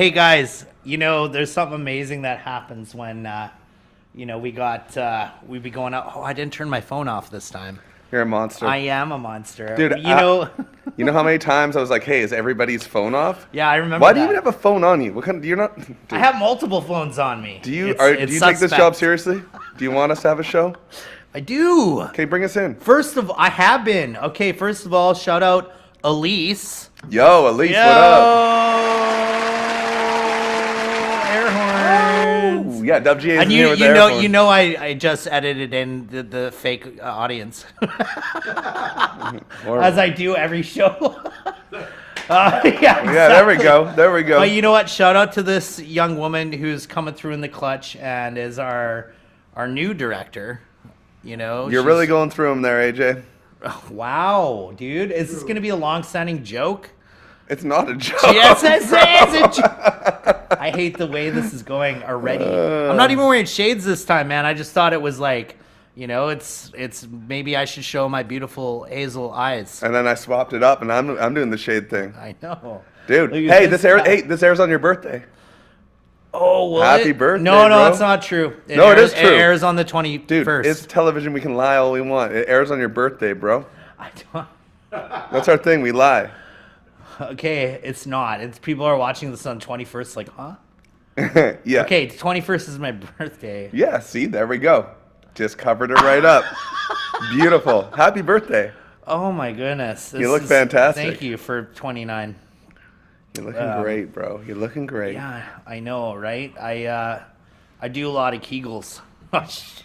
Hey guys, there's something amazing that happens when, we'd be going out. Oh, I didn't turn my phone off this time. You're a monster. I am a monster. Dude, you know how many times I was like, hey, is everybody's phone off? Yeah, I remember. Why do you even have a phone on you? What kind of, you're not... Dude. I have multiple phones on me. Do you take this job seriously? Do you want us to have a show? I do. Okay, bring us in. I have been. Okay, first of all, shout out Elise. Yo, Elise, what up? Air horns. Oh, yeah, WGA is and here with air horns. I just edited in the fake audience. As I do every show. Yeah, there we go. But you know what? Shout out to this young woman who's coming through in the clutch and is our new director. You're really going through them there, AJ. Wow, dude. Is this going to be a long-standing joke? It's not a joke. Yes, it's a joke. I hate the way this is going already. I'm not even wearing shades this time, man. I just thought it was like, it's maybe I should show my beautiful hazel eyes. And then I swapped it up, and I'm doing the shade thing. I know. Dude, hey, this airs on your birthday. Oh, well, happy birthday, No, bro. it's not true. It is true. It airs on the 21st. Dude, it's television. We can lie all we want. It airs on your birthday, bro. I don't. That's our thing. We lie. Okay, it's not. It's people are watching this on 21st like, huh? Yeah. Okay, 21st is my birthday. Yeah, see, there we go. Just covered it right up. Beautiful. Happy birthday. Oh my goodness. You look fantastic. Thank you for 29. You're looking great, bro. You're looking great. Yeah, I know, right? I do a lot of Kegels. Oh, shit.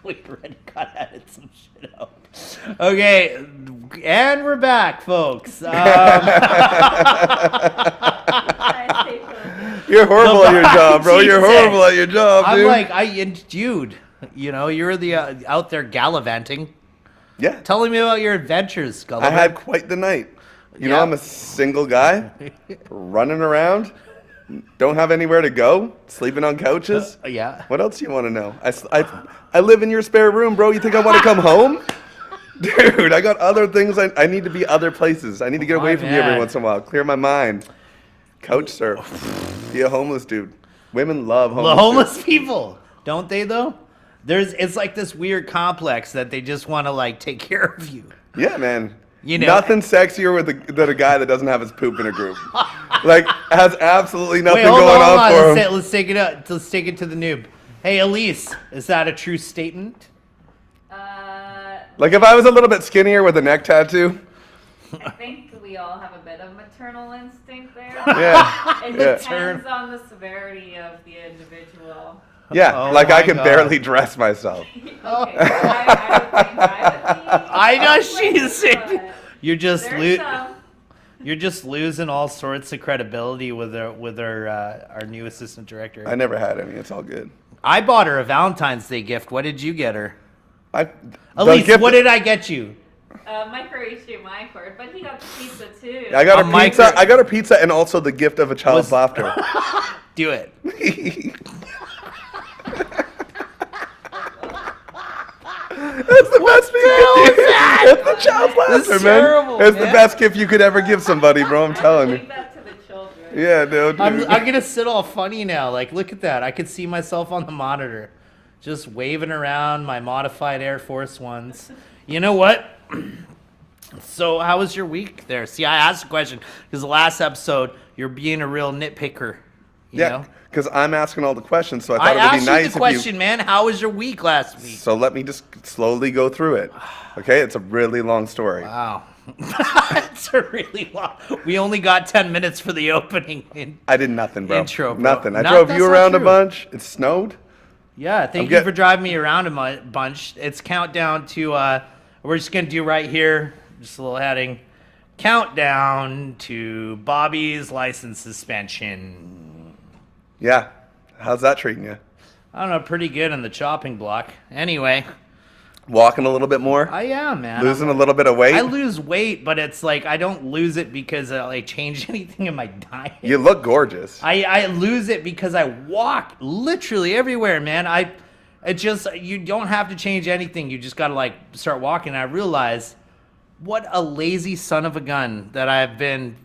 We already got added some shit out. Okay, and we're back, folks. You're horrible at your job, bro. You're horrible at your job, dude. I'm like, dude, you're the out there gallivanting. Yeah. Telling me about your adventures, Gulliver. I had quite the night. You know, I'm a single guy, running around, don't have anywhere to go, sleeping on couches. Yeah. What else do you want to know? I live in your spare room, bro. You think I want to come home? Dude, I got other things. I need to be other places. I need to get away from you every once in a while. Clear my mind. Couch surf. Be a homeless dude. Women love homeless people. Don't they, though? It's like this weird complex that they just want to, like, take care of you. Yeah, man. Nothing sexier than a guy that doesn't have his poop in a group. Like, has absolutely nothing going on for him. Let's take it up. Let's take it to the noob. Hey, Elise, is that a true statement? Like, if I was a little bit skinnier with a neck tattoo. I think we all have a bit of maternal instinct there. Yeah. It depends on the severity of the individual. Yeah, I can barely dress myself. Okay, I would think I know she's sick. You're just losing all sorts of credibility with our new assistant director. I never had any. It's all good. I bought her a Valentine's Day gift. What did you get her? Elise, what did I get you? Micro HDMI cord, but he got the pizza too. I got her pizza. I got her pizza and also the gift of a child's laughter. Do it. That's the best gift. That's the child's laughter, man. It's the best gift you could ever give somebody, bro. I'm telling you. Leave that to the children. Yeah, dude. I'm gonna sit all funny now. Like, look at that. I could see myself on the monitor, just waving around my modified Air Force Ones. You know what? So, how was your week there? See, I asked a question because the last episode, you're being a real nitpicker. You know? Because I'm asking all the questions, so I thought it would be nice if you... I asked you the question, man. How was your week last week? So let me just slowly go through it. Okay? It's a really long story. Wow. It's a really long... We only got 10 minutes for the opening. I did nothing, bro. Intro, bro. Nothing. I drove you around a bunch. It snowed. Yeah, thank you for driving me around a bunch. It's countdown to... we're just going to do right here, just a little heading. Countdown to Bobby's license suspension. Yeah. How's that treating you? I don't know, pretty good in the chopping block. Anyway. Walking a little bit more? I am, man. Losing a little bit of weight? I lose weight, but it's like I don't lose it because I change anything in my diet. You look gorgeous. I lose it because I walk literally everywhere, man. You don't have to change anything. You just got to start walking. And I realize what a lazy son of a gun that I've been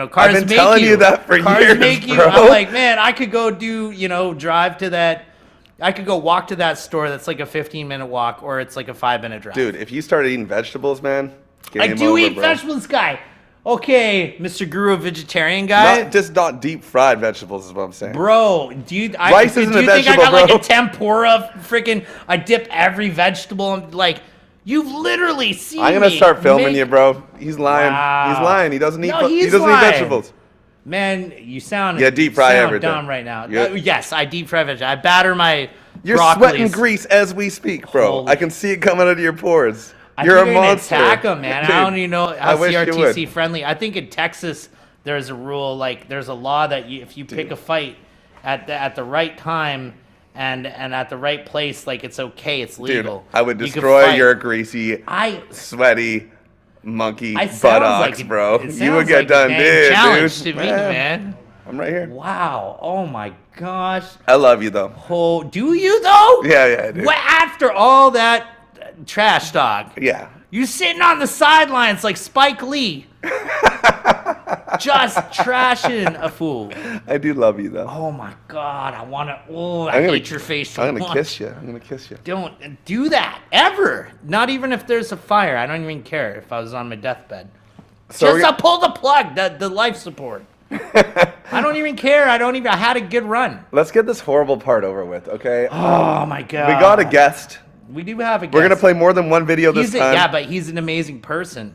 cars I've been make telling you that for cars years, make you. bro. I'm like, man, I could go drive to that. I could go walk to that store that's like a 15-minute walk, or it's like a 5-minute drive. Dude, if you started eating vegetables, man, I game do over, eat bro. vegetables, guy. Okay, Mr. Guru, vegetarian guy. Not deep fried vegetables is what I'm saying. Bro, Rice isn't a think I vegetable, got like bro. a tempura? Freaking, I dip every vegetable. And like, you've literally seen I'm gonna me start filming make- you, bro. He's lying. Wow. He's lying. He doesn't eat. No, He he's doesn't lying. eat vegetables. Man, you sound deep fry sound everything. dumb right now. Yeah. Yes, I deep fry vegetables. I batter my You're broccolis. sweating grease as we speak, bro. Holy- I can see it coming out of your pores. I You're think a you're gonna monster. attack them, man. Dude, I don't even know I how wish you CRTC would. friendly. I think in Texas there's a rule, like there's a law that if you pick a fight at the right time and at the right place, like it's okay, it's Dude, legal. I would You can destroy fight. your greasy, I sweaty monkey I sounds buttocks, like it- bro. it You sounds would get like a done, dang dude. challenge dude. to me, man. I'm right here. Wow. Oh my gosh. I love you though. Oh, do you though? Yeah, I do. What, after all that trash talk, Yeah. you sitting on the sidelines like Spike Lee, just trashing a fool. I do love you though. Oh my God, I want to. Oh, I I'm gonna- hate your face so I'm gonna much. kiss you. I'm gonna kiss you. Don't do that ever. Not even if there's a fire. I don't even care if I was on my deathbed. So Just pull the plug, the life support. I don't even care. I had a good run. let's get this horrible part over with, okay? Oh my God. We got a guest. We do have a guest. We're gonna play more than one video this time. Yeah, but he's an amazing person.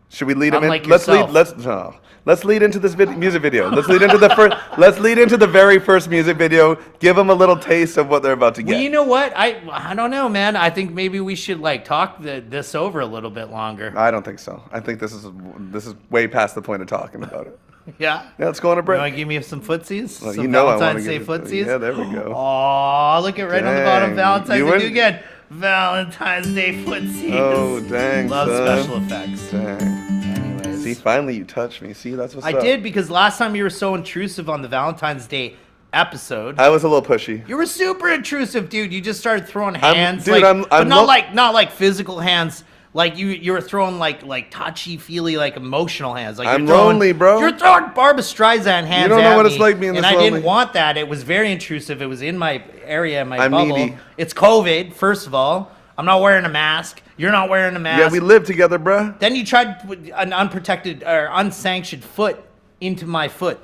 Should we lead him Unlike in? Let's lead. yourself. Let's lead into this music video. Let's lead into the first. Let's lead into the very first music video. Give them a little taste of what they're about to get. Well, you know what? I don't know, man. I think maybe we should like talk this over a little bit longer. I don't think so. I think this is way past the point of talking about it. Yeah. Yeah, let's go on a You break. want to give me some footsies? Well, Some you know I want to Valentine's Day give footsies? Yeah, there we go. Oh, look at right on the bottom. Dang. Valentine's You Day. wouldn't- Do again. Valentine's Day footsies. Oh, dang, Love son. special effects. Dang. Anyways. See, finally you touched me. See, that's what's I up. did, because last time you were so intrusive on the Valentine's Day episode. I was a little pushy. You were super intrusive, dude. You just started throwing hands, dude, like, but I'm not lo- not like physical hands. Like you were throwing like touchy feely, like emotional hands. Like I'm you're throwing, lonely, bro. You're throwing Barbra Streisand hands. You don't know at what it's me, like being and this I lonely. didn't want that. It was very intrusive. It was in my area, my I'm bubble. needy. It's COVID. First of all, I'm not wearing a mask. You're not wearing a mask. Yeah, we live together, bruh. Then you tried to put an unprotected or unsanctioned foot into my foot.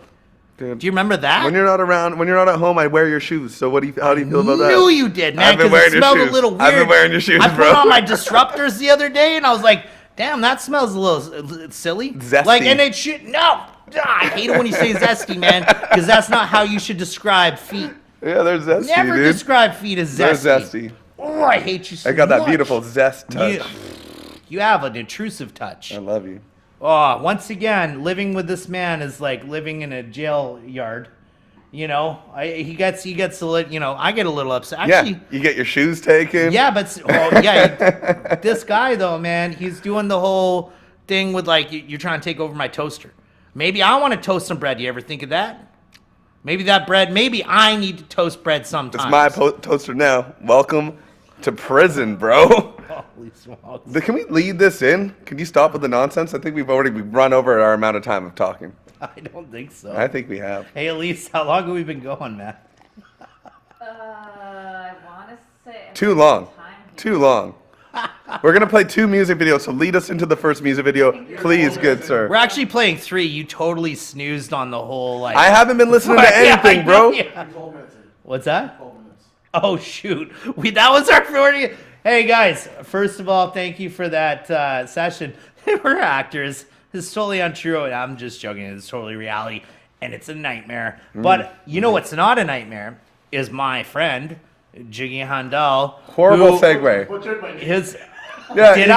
Dude. Do you remember that? When you're not around, when you're not at home, I wear your shoes. So how do you feel about that? Knew you did, man. I've been 'Cause wearing it your smelled shoes. a little weird. I've been wearing your shoes, I put bro. on my disruptors the other day, and I was like, "Damn, that smells a little silly." Zesty. Like, and it should no. I hate it when you say zesty, man, because that's not how you should describe feet. Yeah, there's zesty, Never dude. describe feet as There's zesty. zesty. Oh, I hate you so I got that much. beautiful zest touch. You have an intrusive touch. I love you. Oh, once again, living with this man is like living in a jail yard. You know, he gets a little. You know, I get a little upset. Actually, Yeah, you get your shoes taken. yeah, but this guy though, man, he's doing the whole thing with like you're trying to take over my toaster. Maybe I want to toast some bread. You ever think of that? Maybe that bread. Maybe I need to toast bread sometimes. It's my toaster now. Welcome to prison, bro. Holy smokes. Can we lead this in? Can you stop with the nonsense? I think we've run over our amount of time of talking. I don't think so. I think we have. Hey, Elise, how long have we been going, man? I want to say. Too long. Time here. Too long. We're going to play 2 music videos, so lead us into the first music video. Please, good sir. We're actually playing 3. You totally snoozed on the whole like. I haven't been listening to Yeah, anything, I bro. know, yeah. What's that? Oh shoot, that was our 40. Hey guys, first of all, thank you for that session. We're actors. It's totally untrue. I'm just joking. It's totally reality, and it's a nightmare. But you know what's not a nightmare is my friend Juggie Hundal. Horrible who- segue. His. Yeah, Did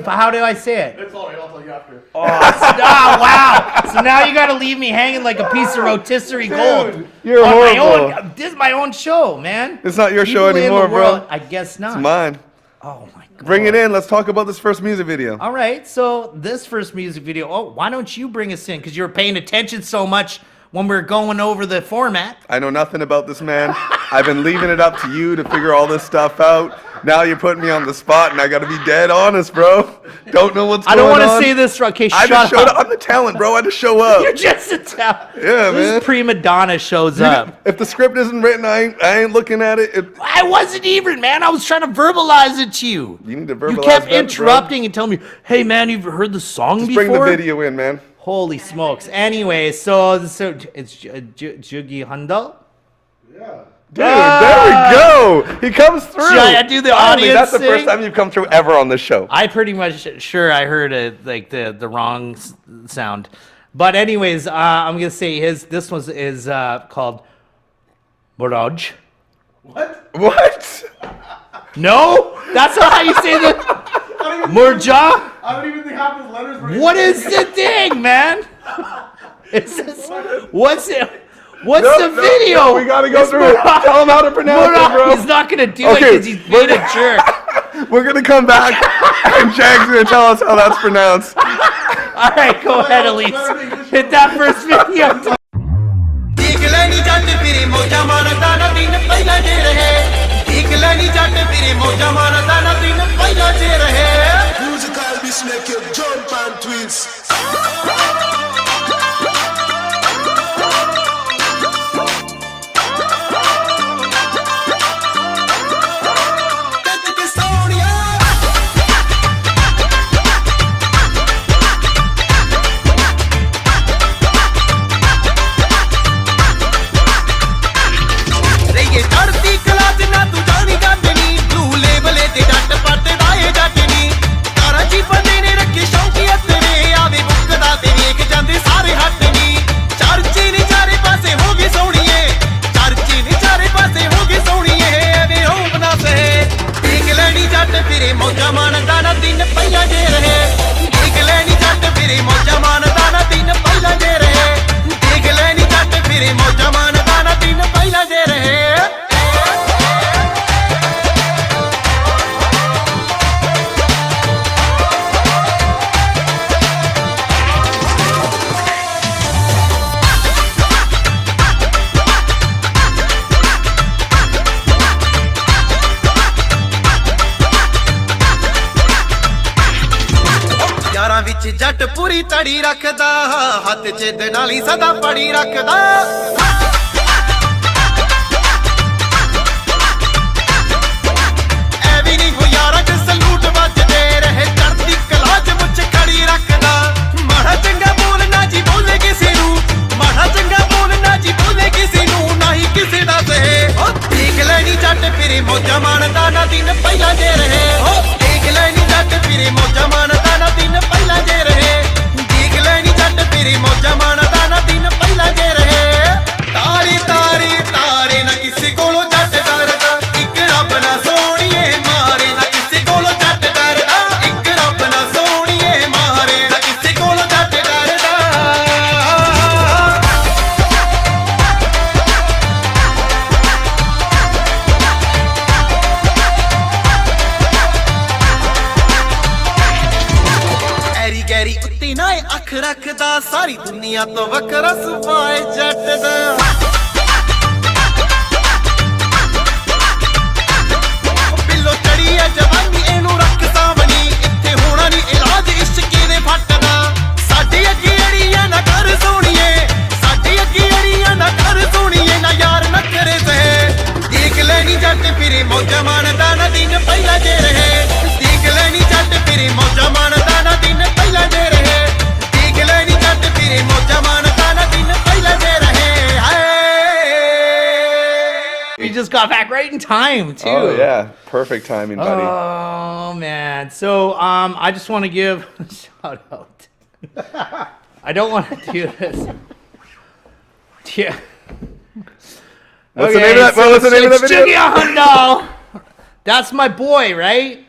how do I say it? It's all right, I'll tell you after. Oh, wow. So now you got to leave me hanging like a piece of rotisserie gold. you're on my horrible. own. This is my own show, man. It's not your show People in the anymore, bro. world- I guess not. It's mine. Oh, my God. Bring it in. Let's talk about this first music video. All right. So this first music video. Oh, why don't you bring us in? Because you were paying attention so much when we were going over the format. I know nothing about this man. I've been leaving it up to you to figure all this stuff out. Now you're putting me on the spot, and I got to be dead honest, bro. Don't know what's going on. I don't want to say this. Okay, I shut just showed up. up. I'm the talent, bro. I just show up. You're just a talent. Yeah, this man. Prima donna shows up. If the script isn't written, I ain't looking at it. I wasn't even, man. I was trying to verbalize it to you. You need to verbalize. You kept better, interrupting and telling me, "Hey, man, you've heard the song Just before?" bring the video in, man. Holy smokes! Anyway, so it's Juggie Hundal. Yeah. Dude, there we go. He comes through. Should I do the Finally, audience that's the thing? first time you've come through ever on this show. I pretty much sure I heard it like the wrong sound, but anyways, I'm gonna say this one is called Maujha. What? No, that's not how you say the Maujha. I don't even have his letters right. What is the thing, man? Is this, what's it? What's No, the video? we gotta go through it. Tell him how to pronounce it, bro. He's not gonna do it because he's being a jerk. We're gonna come back, and Jag's gonna tell us how that's pronounced. All right, go ahead, Elise. Hit that first video. Musical beats make you jump and twist. ਮੌਜਾਂ ਮਾਣਦਾ ਨਾ ਦਿਨ ਪਹਿਲਾਂ ਜੇ ਰਹੇ ਦੇਖ ਲੈਣੀ ਜੱਟ ਫਿਰੇ ਮੌਜਾਂ ਮਾਣਦਾ ਨਾ ਦਿਨ ਪਹਿਲਾਂ ਜੇ ਰਹੇ ਦੇਖ ਲੈਣੀ ਜੱਟ ਫਿਰੇ ਮੌਜਾਂ ਮਾਣਦਾ ਨਾ ਦਿਨ ਪਹਿਲਾਂ ਜੇ ਰਹੇ ਵਿੱਚ ਜੱਟ ਪੂਰੀ ਤੜੀ ਰੱਖਦਾ ਹੱਥ 'ਚ ਦੇ ਨਾਲੀ ਸਦਾ ਪੜੀ ਰੱਖਦਾ ਐ ਵੀ ਨਹੀਂ ਹੋ ਯਾਰਾਂ 'ਚ ਸਲੂਟ ਵੱਜਦੇ ਰਹੇ ਚੜ੍ਹਦੀ ਕਲਾ 'ਚ ਮੁੱਛ ਖੜੀ ਰੱਖਦਾ ਮਾੜਾ ਚੰਗਾ ਬੋਲਣਾ ਜੀ ਬੋਲੇ ਕਿਸੇ ਨੂੰ ਮਾੜਾ ਚੰਗਾ ਬੋਲਣਾ ਜੀ ਬੋਲੇ ਕਿਸੇ ਨੂੰ ਨਾ ਹੀ ਕਿਸੇ ਦਾ ਸਹੇ ਦੇਖ ਲੈਣੀ ਜੱਟ ਫਿਰੇ ਮੌਜਾਂ ਮਾਣਦਾ ਨਾ ਦਿਨ ਪਹਿਲਾਂ ਜੇ ਰਹੇ ਦੇਖ ਲੈਣੀ ਜੱਟ ਫਿਰੇ ਮੌਜਾਂ ਮਾਣਦਾ ਨਾ ਦਿਨ ਪਹਿਲਾਂ ਜੇ ਰਹੇ ਦੇਖ ਲੈਣੀ ਜੱਟ ਫਿਰੇ ਮੌਜਾਂ ਮਾਣਦਾ ਨਾ ਦਿਨ ਪਹਿਲਾਂ ਜੇ ਰਹੇ ਤਾਰੇ ਤਾਰੇ ਤਾਰੇ ਨਾ ਕਿਸੇ ਕੋਲੋਂ ਜੱਟ ਡਰਦਾ ਇੱਕ ਰੱਬ ਨਾ ਸੋਹਣੀਏ ਮਾਰੇ ਨਾ ਕਿਸੇ ਕੋਲੋਂ ਜੱਟ ਡਰਦਾ ਇੱਕ ਰੱਬ ਨਾ ਸੋਹਣੀਏ ਮਾਰੇ ਨਾ ਕਿਸੇ ਕੋਲੋਂ ਜੱਟ ਡਰਦਾ ਐਰੀ ਗੈਰੀ ਉੱਤੇ ਨਾ ਇਹ ਅੱਖ ਰੱਖਦਾ ਸਾਰੀ ਦੁਨੀਆ ਤੋਂ ਵੱਖਰਾ ਸੁਭਾਏ ਜੱਟ ਦਾ ਬਿੱਲੋ ਚੜੀ ਐ ਜਵਾਨੀ ਇਹਨੂੰ ਰੱਖ ਸਾਵਣੀ ਇੱਥੇ ਹੋਣਾ ਨਹੀਂ ਇਲਾਜ ਇਸ਼ਕੇ ਦੇ ਫੱਟ ਦਾ ਸਾਡੇ ਅੱਗੇ ਅੜੀਆਂ ਨਾ ਕਰ ਸੋਣੀਏ ਸਾਡੇ ਅੱਗੇ ਅੜੀਆਂ ਨਾ ਕਰ ਸੋਣੀਏ ਨਾ ਯਾਰ ਨਾ ਕਰੇ ਸਹੇ ਦੇਖ ਲੈਣੀ ਜੱਟ ਫਿਰੇ ਮੌਜਾਂ ਮਾਣਦਾ ਨਾ ਦਿਨ ਪਹਿਲਾਂ ਜੇ ਰਹੇ ਦੇਖ ਲੈਣੀ ਜੱਟ ਫਿਰੇ ਮੌਜਾਂ ਮਾਣਦਾ ਨਾ ਦਿਨ ਪਹਿਲਾਂ ਜੇ ਰਹੇ ਦੇਖ ਲੈਣੀ ਜੱਟ ਫਿਰੇ ਮੌਜਾਂ ਮਾਣਦਾ ਨਾ ਦਿਨ ਪਹਿਲਾਂ ਜੇ ਰਹੇ ਹਾਏ We just got back right in time too. Oh yeah, perfect timing, buddy. Oh man. So I just want to give a shout out. I don't want to do this. Yeah. What's the name of that? What's the name of that video? Juggie Hundal. That's my boy, right?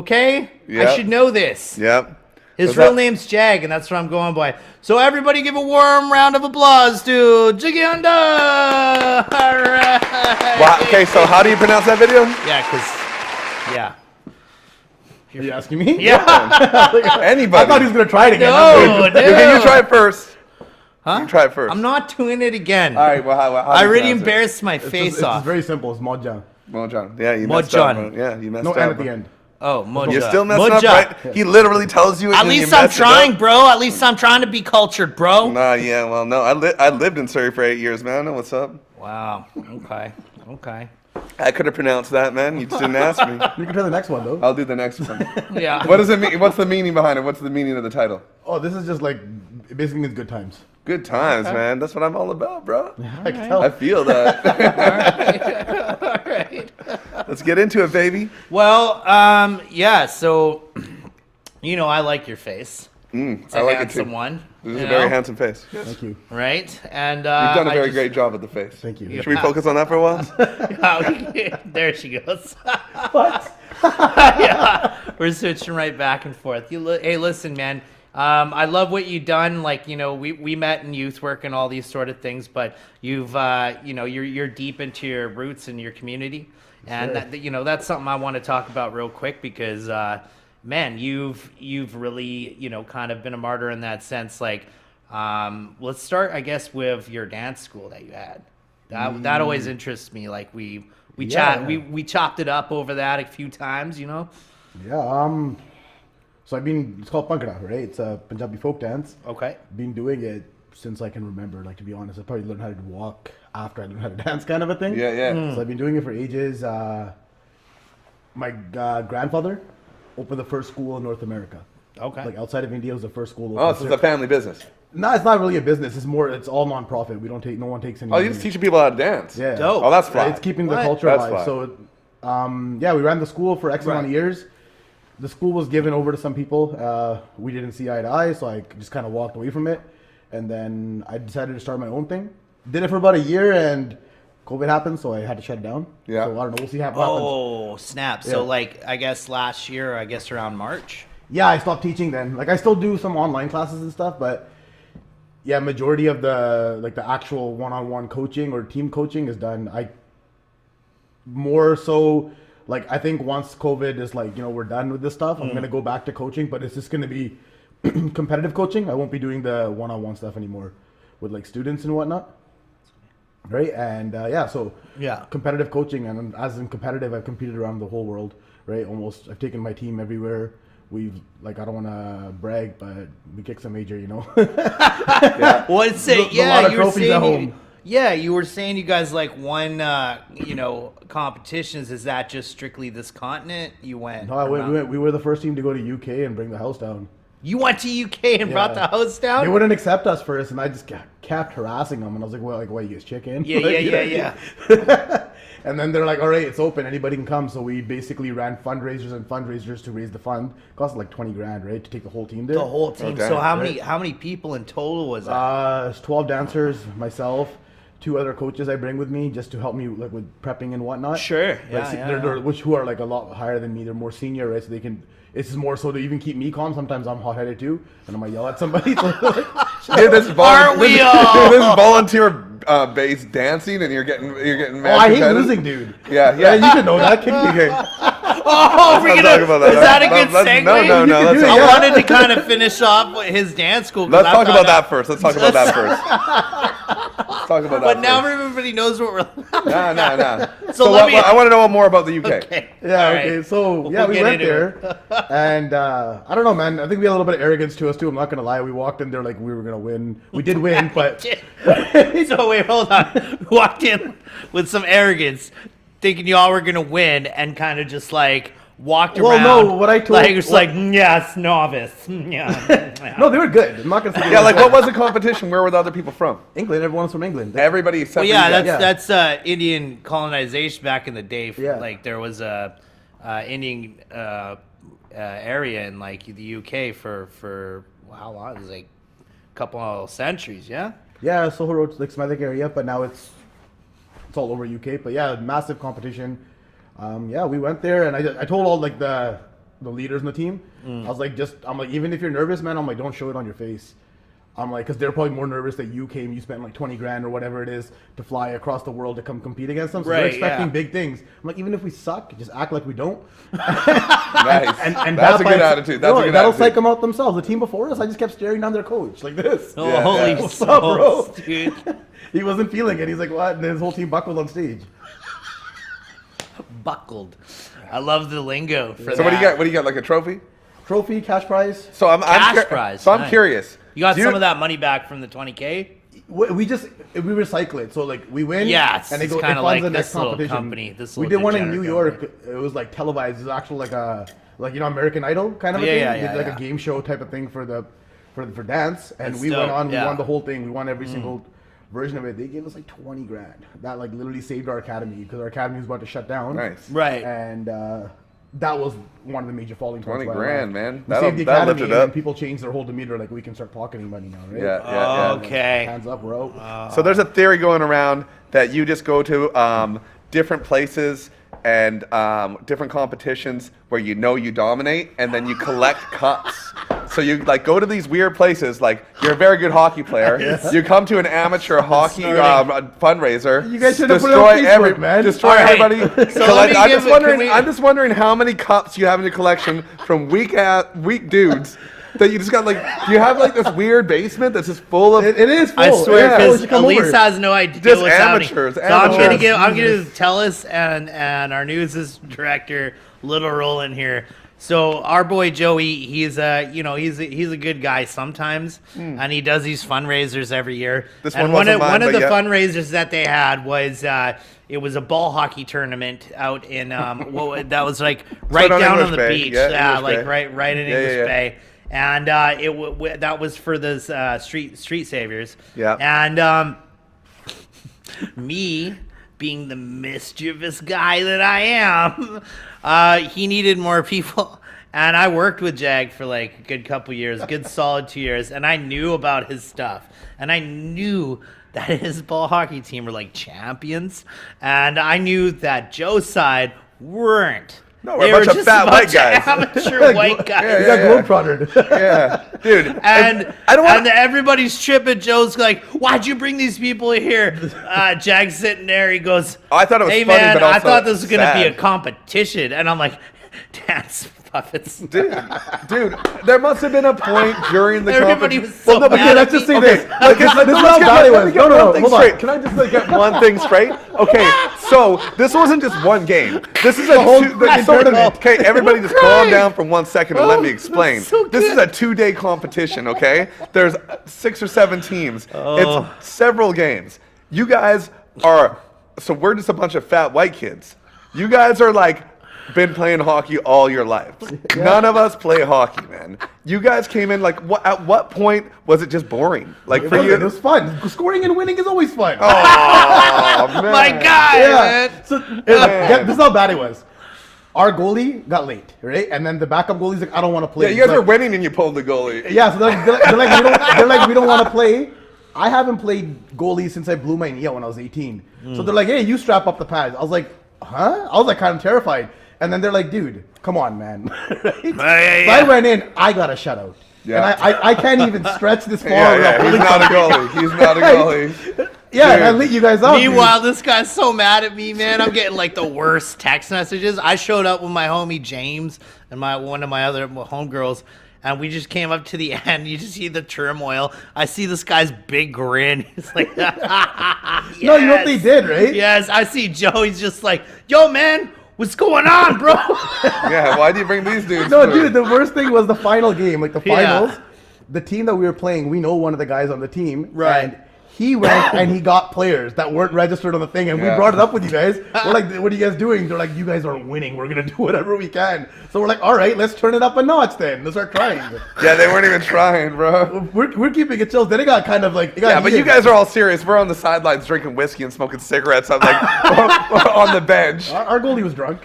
Okay? I Yep. should know this. Yep. His Was real that- name's Jag, and that's what I'm going by. So everybody give a warm round of applause to Juggie Hundal. All right. Wow, okay, so how do you pronounce that video? Yeah, because, yeah. Are you asking me? Yeah. Anybody. I thought he was gonna try it again. No, Okay, you dude. try it first. Huh? You try it first. I'm not doing it again. All right. Well, how I do you already pronounce it? embarrassed my It's face just, off. It's very simple. It's Maujha. Maujha. Yeah, you messed up. Maujha. Bro. Yeah, you messed No up. N at the bro. end. Oh, Moujha. You're still messing up, Moujha. right? He literally tells you it At and you least I'm mess it up. trying, bro. At least I'm trying to be cultured, bro. Nah, yeah, well, no. I lived in Surrey for 8 years, man. I know what's up. Wow. Okay. Okay. I could have pronounced that, man. You just didn't ask me. You can try the next one though. I'll do the next one. Yeah. What does it mean? What's the meaning behind it? What's the meaning of the title? Oh, this is just like it basically means good times. Good times, man. That's what I'm all about, bro. I can tell. I feel that. All right. Let's get into it, baby. Well, yeah. So, you know, I like your face. It's I a like it handsome too. one. This is you a very know? handsome face. Thank you. Right? And You've done a I very just- great job with the face. Thank you. Should we focus on that for a while? There she goes. What? Yeah, we're switching right back and forth. Hey, listen, man. I love what you've done. Like, you know, we met in youth work and all these sort of things, but you've, you know, you're deep into your roots and your community, and Sure. that, you know, that's something I want to talk about real quick because, man, you've really, you know, kind of been a martyr in that sense. Like, let's start, I guess, with your dance school that you had. That always interests me. Like we chopped it up over that a few times, you know. Yeah. So it's called Bhangra, right? It's a Punjabi folk dance. Okay. Been doing it since I can remember. Like, to be honest, I probably learned how to walk after I learned how to dance, kind of a thing. Yeah, yeah. So I've been doing it for ages. My grandfather opened the first school in North America. Okay. Like outside of India, it was the first school. Oh, so it's a family business. No, it's not really a business. It's all non-profit. No one takes any. Oh, you're money. just teaching people how to dance. Yeah. Dope. Oh, that's fly. It's keeping the What? culture That's alive. fly. So, yeah, we ran the school for X amount of years. The school was given over to some people. We didn't see eye to eye, so I just kind of walked away from it. And then I decided to start my own thing. Did it for about a year, and COVID happened, so I had to shut it down. Yeah. So I don't know. We'll see how it happens. Oh, snap. Yeah. So, like, I guess last year, I guess around March. Yeah, I stopped teaching then. Like, I still do some online classes and stuff, but yeah, majority of the actual one-on-one coaching or team coaching is done. More so, like, I think once COVID is like, you know, we're done with this stuff, I'm gonna go back to coaching, but it's just gonna be competitive coaching. I won't be doing the one-on-one stuff anymore with like students and whatnot. Right? And yeah, so Yeah. competitive coaching, and as in competitive, I've competed around the whole world, right? Almost, I've taken my team everywhere. We've, like, I don't want to brag, but we kicked some major, you know. What's There's it? a Yeah, lot of you were trophies at saying. home. Yeah, you were saying you guys like won, you know, competitions. Is that just strictly this continent? You went. No, we were the first team to go to UK and bring the house down. You went to UK and brought the Yeah. house down. They wouldn't accept us first, and I just kept harassing them, and I was like, "Well, like, what, you guys chicken?" Yeah, Like, yeah. And then they're like, "All right, it's open. Anybody can come." So we basically ran fundraisers to raise the fund. Cost like 20 grand, right, to take the whole team there. The whole team. Okay. So how Right. many people in total was that? It's 12 dancers, myself, 2 other coaches I bring with me just to help me like with prepping and whatnot. Sure. Like, Yeah, yeah, they're yeah. which who are like a lot higher than me. They're more senior, right? So they can. It's just more so to even keep me calm. Sometimes I'm hot-headed too, and I might yell at somebody. So, Dude, this is Aren't we all? this is volunteer based dancing, and you're getting mad. oh, I hate competitive? losing, dude. Yeah, Yeah, yeah. you should know that. Kick me. Okay. Oh, we're Let's gonna. talk about that. Is that a good Let's- segue? No, no, no. You Let's can do talk it, I about- wanted to kind of finish off with his dance school. 'cause Let's I talk thought about that first. Let's talk about that first. Let's talk about that. But now first. everybody knows what we're. No. So let me- I want to know more about the UK. Okay. Yeah, All okay. right. So, We'll yeah, we get went into there. And I don't know, man. I think we had a little bit of arrogance to us, too. I'm not going to lie. We walked in there like we were going to win. We did win, but So wait, hold on. We walked in with some arrogance, thinking y'all were gonna win, and kind of just like walked Well, around. no, what I told- like it's like yes, novice. Yeah. no, they were good. I'm not going to say they Yeah, were like bad. what was the competition? Where were the other people from? England. Everyone's from England. Everybody except Well, for yeah, you guys. that's Indian colonization back in the day. Yeah. Like there was a Indian area in like the UK for how long? It was like a couple of centuries. Yeah. Yeah, Soho Road's like Smethwick area, but now it's all over UK. But yeah, massive competition. Yeah, we went there, and I told all like the leaders in the team. I was like, I'm like, even if you're nervous, man, I'm like, don't show it on your face. I'm like, because they're probably more nervous that you spent like 20 grand or whatever it is to fly across the world to come compete against them. So they're expecting big things. I'm like, even if we suck, just act like we don't. Nice. and That's a good attitude. That'll psych them out themselves. The team before us, I just kept staring down their coach like this. Oh, Yeah, holy yeah. What's up, bro? smokes, dude. He wasn't feeling it. He's like, what? And his whole team buckled on stage. Buckled. I love the lingo for that. So what do you got? What do you got? Like a trophy? Trophy, cash prize. So Cash prize, So I'm nice. curious. You got Do some of that money back from the 20K? We recycle it. So like we win. Yeah, and they it's go. It kinda funds like the next this little competition. company, this We little did one in degenerate New York. company. It was like televised. It was actual like American Idol kind of a Yeah, thing. yeah, We yeah, did like yeah. a game show type of thing for dance, and That's we dope, went on. yeah. We won the whole thing. We won every single version of it. They gave us like 20 grand. That like literally saved our academy because our academy was about to shut down. Nice. Right. And that was one of the major falling points. 20 why I grand, left. man. We That'll saved the lift academy, it and up. then people changed their whole demeanor. Like we can start pocketing money now, right? Yeah. Okay. Hands up, we're out. So there's a theory going around that you just go to different places and different competitions where you know you dominate, and then you collect cups. So you like go to these weird places, like you're a very good hockey player. You come to an amateur hockey fundraiser. You guys should have put it on Facebook, man. Destroy All right. everybody. So let me I'm give just it- wondering. can we- I'm just wondering how many cups you have in your collection from weak dudes. That you just got like, you have like this weird basement that's just full of. It is full. I swear, Yeah, because you come Elise over. has no idea Just what's amateurs, happening. So I'm amateurs. gonna give Tellis and our news director little role in here. So our boy Joey, he's a good guy sometimes, and he does these fundraisers every year. This and one wasn't mine, one of but the yeah. fundraisers that they had was it was a ball hockey tournament out in that was like right on down English on the Bay. beach, Yeah, English like Bay. right in Yeah, English yeah. Bay. And that was for the street saviors. Yeah. And me being the mischievous guy that I am, he needed more people. And I worked with Jag for like a good couple years, good solid 2 years, and I knew about his stuff. And I knew that his ball hockey team were like champions. And I knew that Joe's side weren't. No, we're They a bunch were of just fat a white bunch guys. of amateur white guys. You got globetrotted. Yeah, dude. And I don't want. and everybody's tripping. Joe's like, "Why'd you bring these people here?" Jag's sitting there. He goes, I thought it was "Hey funny, man, but I also thought this was gonna be a sad. competition." And I'm like, "Dance puppets." Dude, there must have been a point during the Everybody competition. was so but mad let's at just me. say this. Like, This is let's how get- bad it let me was. get No, one no, thing hold on. straight. Can I just like, get one thing straight? Okay, so this wasn't just one game. This is a whole two, freaking so- tournament. Okay, everybody just calm down for 1 second and let me Oh, explain. so This is good. a 2-day competition, okay? There's 6 or 7 teams. Oh. It's several games. You guys are, so we're just a bunch of fat white kids. You guys are like, been playing hockey all your life. None of us play hockey, man. You guys came in like, at what point was it just boring? Like It for wasn't. you? It was fun. Scoring and winning is always fun. Oh man. My guy, man. So this is how bad it was. Our goalie got late, right? And then the backup goalie's like, I don't want to play. Yeah, you guys He's are like, winning and you pulled the goalie. Yeah, so they're like, we don't want to play. I haven't played goalie since I blew my knee out when I was 18. So they're like, hey, you strap up the pads. I was like, huh? I was like kind of terrified. And then they're like, dude, come on, man. Right? So I went in, I got a shutout. Yeah. And I can't even stretch this far. Yeah, without he's pulling not a something. goalie. He's not a goalie. Yeah, and I Dude. lit you guys up. dude. Meanwhile, this guy's so mad at me, man. I'm getting like the worst text messages. I showed up with my homie James and one of my other homegirls, and we just came up to the end. You just see the turmoil. I see this guy's big grin. He's like, No, you know what they did, right? Yes, I see Joe. He's just like, yo, man, what's going on, bro? Yeah, why do you bring these dudes? No, through? dude, the worst thing was the final game, like the Yeah. finals. The team that we were playing, we know one of the guys on the team. Right. And he went and he got players that weren't registered on the thing, and we Yeah. brought it up with you guys. We're like, what are you guys doing? They're like, you guys are winning. We're going to do whatever we can. So we're like, all right, let's turn it up a notch then. Let's start trying. Yeah, they weren't even trying, bro. We're keeping it chill. Then it got kind of like, it got Yeah, but you heated. guys are all serious. We're on the sidelines drinking whiskey and smoking cigarettes. I'm like on the bench. Our goalie was drunk.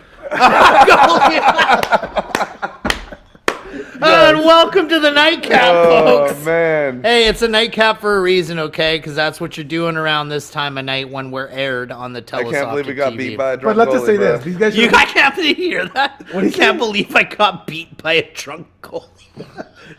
And welcome to the nightcap, folks. Oh man. Hey, it's a nightcap for a reason, okay? Because that's what you're doing around this time of night when we're aired on the I telesocket can't believe we got TV. beat by a But drunk let's just goalie, say bro. this: these guys. I can't believe you hear that. What do you can't say? believe I got beat by a drunk goalie.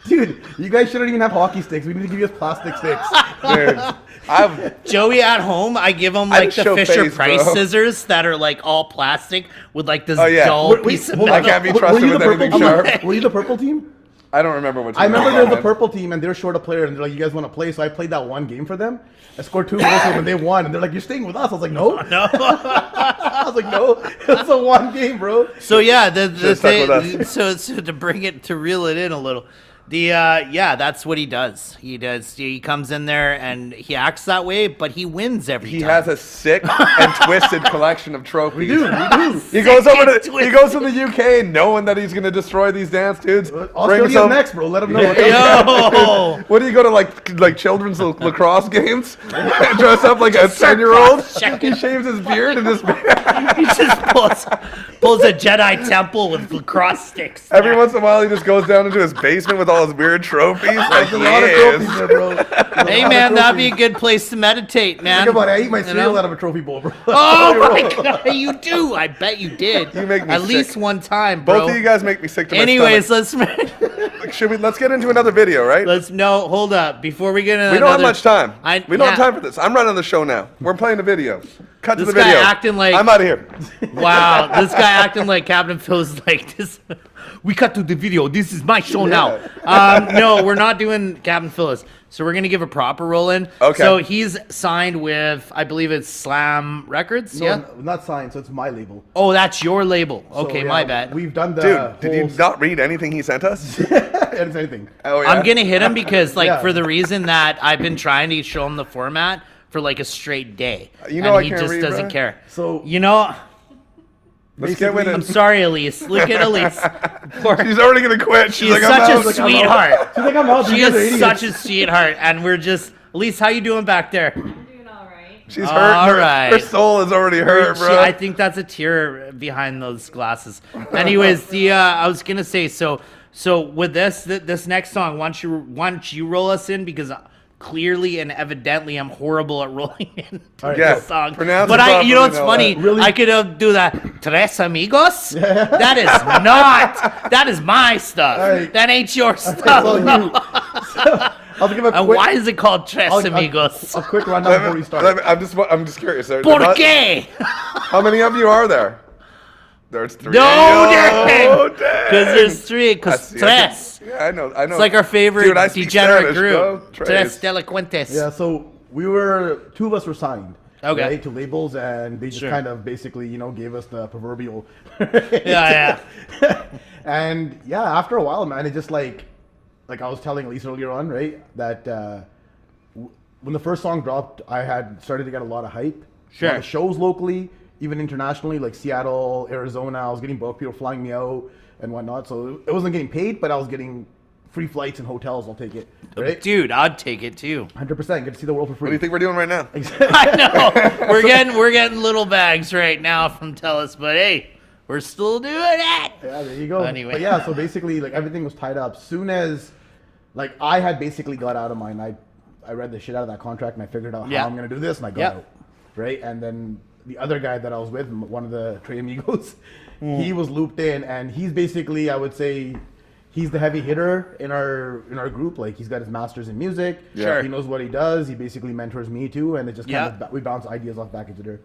Dude, you guys shouldn't even have hockey sticks. We need to give you plastic sticks. Dude, I've Joey at home, I give him I like just the show Fisher face, Price bro. scissors that are like all plastic with like this Oh, yeah. dull piece of hold metal. I can't be Were trusted you the with purple anything team? sharp. Were you the purple team? I don't remember what. I remember team there was a I'm purple team and they were short a player and they're like, you guys want to play? So I played that one game for them. I scored 2 goals for them and they won. And they're like, you're staying with us. I was like, no. No. I was like, no. It's a one game, bro. So yeah, the Should've stuck with thing, us. so to bring it to reel it in a little, yeah, that's what he does. He comes in there and he acts that way, but he wins every He time. has a sick and twisted collection of trophies. We do. He goes over and to he goes to the UK knowing that he's gonna destroy these dance dudes. Brings Australia's them. next, bro. Let them know. Yo, What do you go to like children's lacrosse games? Dress up like a 10-year-old. checking. He shaves his beard and just he just pulls a Jedi temple with lacrosse sticks. every once in a while he just goes down into his basement with all his weird trophies. Like, There's a lot of trophies yes. there, bro. There's a Hey lot of man, that'd be a trophies. good place to meditate, man. Think about it. I eat my You cereal know? out of a trophy bowl, bro. Oh my god, you do! I bet you did. You make me at sick. least one time, bro. Both of you guys make me sick to my Anyways, stomach. let's Let's get into another video, right? no, hold up. Before we get into We don't have another- much time. We don't have yeah. time for this. I'm running the show now. We're playing a video. Cut to This the guy video. acting like- I'm out of here. Wow, this guy acting like Captain Phil's like this. We cut to the video. This is my show now. No, we're not doing Captain Phyllis. So we're gonna give a proper roll in. Okay. So he's signed with, I believe it's Slam Records. No, yeah. not signed, so it's my label. Oh, that's your label. So, Okay, yeah, my bad. We've done the Dude, did you whole- not read anything he sent us? It's anything. Oh, yeah? I'm gonna hit him because, like, Yeah. for the reason that I've been trying to show him the format for like a straight day. You know and I he can't just read, doesn't bro. care. So You know, Let's get with I'm it. sorry, Elise. Look at Elise. Poor- She's already going to quit. She's like, such I'm a out. sweetheart. she's like, I'm out. She You guys are is idiots. such a sweetheart, and we're just Elise. How you doing back there? I'm doing all right. She's All hurt. Her right. soul is already hurt, bro. I think that's a tear behind those glasses. Anyways, I was gonna say so with this next song, why don't you roll us in, because clearly and evidently I'm horrible at rolling in right, Yeah, the song. pronounce But it you know properly, what's though. funny? Really? I could do that. Tres amigos. That is my stuff. All right. That ain't your It's all stuff. you. I'll give a And quick, why is it called Tres I'll- Amigos? a quick rundown before we start. I'm just curious. Por qué? How many of you are there? There's 3. No, Oh, dang. Because there's 3. Because I see. tres. Yeah, I know. It's like our favorite Dude, I speak degenerate Spanish, group. bro. Tres Tres. delincuentes. Yeah, so we were 2 of us were signed. Okay. Right, to labels, and they just Sure. kind of basically, gave us the proverbial. Yeah. And yeah, after a while, man, it just like I was telling Elise earlier on, right, that when the first song dropped, I had started to get a lot of hype. A lot of shows locally, even internationally, like Seattle, Arizona. I was getting booked, people flying me out and whatnot. So it wasn't getting paid, but I was getting free flights and hotels. I'll take it. Right? Dude, I'd take it too. 100%. Get to see the world for free. What do you think we're doing right now? I know. We're getting little bags right now from Tellus, but hey, we're still doing it. Yeah, there you go. Anyway. But yeah, so basically, like, everything was tied up. Soon as, like, I had basically got out of mine. I read the shit out of that contract and I figured out Yeah. how I'm gonna do this, and I got out. Right, and then the other guy that I was with, one of the Trey Amigos, he was looped in, and he's basically, I would say, he's the heavy hitter in our group. Like, he's got his master's in music. Sure. He knows what he does. He basically mentors me too, and it just kind of we bounce ideas off back into there.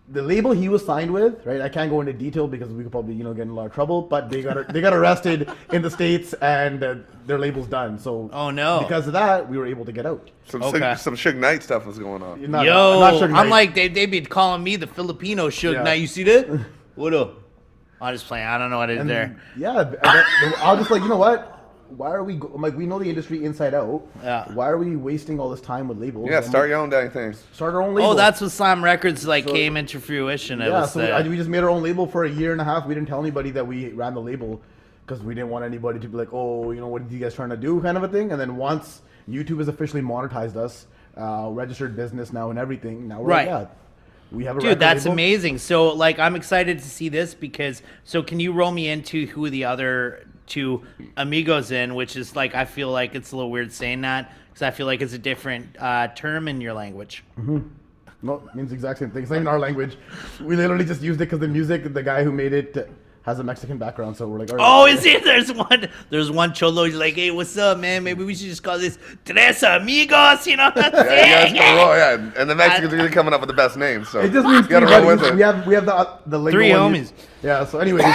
The label he was signed with, right? I can't go into detail because we could probably, get in a lot of trouble. But they got arrested in the States, and their label's done. So, Oh, no. because of that, we were able to get out. Some Okay. some Suge Knight stuff was going on. Not- Yo, not Suge I'm Knight. like, they be calling me the Filipino Suge Yeah. Knight. You see that? What up? I'm just playing. I don't know what it is And there. yeah, and I was just like, you know what? Why are we? I'm like, we know the industry inside out. Yeah. Why are we wasting all this time with labels? Yeah, I'm start like, your own dang thing. start our own label. Oh, that's what Slam Records like So- came into fruition. It yeah. was So we just made our own label for a year and a half. We didn't tell anybody that we ran the label because we didn't want anybody to be like, oh, what are you guys trying to do, kind of a thing. And then once YouTube has officially monetized us, registered business now and everything, now we're Right. like, yeah, we have a Dude, record that's label. amazing. So, like, I'm excited to see this because. So, can you roll me into who the other to Amigos in, which is like, I feel like it's a little weird saying that because I feel like it's a different term in your language. No, it means the exact same thing. It's not even our language. We literally just used it because the music, the guy who made it has a Mexican background, so we're like, all right. Oh, is it? There's one cholo. He's like, hey, what's up, man? Maybe we should just call this Tres Amigos. You know what I'm Yeah, saying? you guys can roll, yeah. And the Mexicans are really coming up with the best names, so It just means you gotta three roll with buddies. it. We have the lingo Three one. homies. Yeah. So anyways,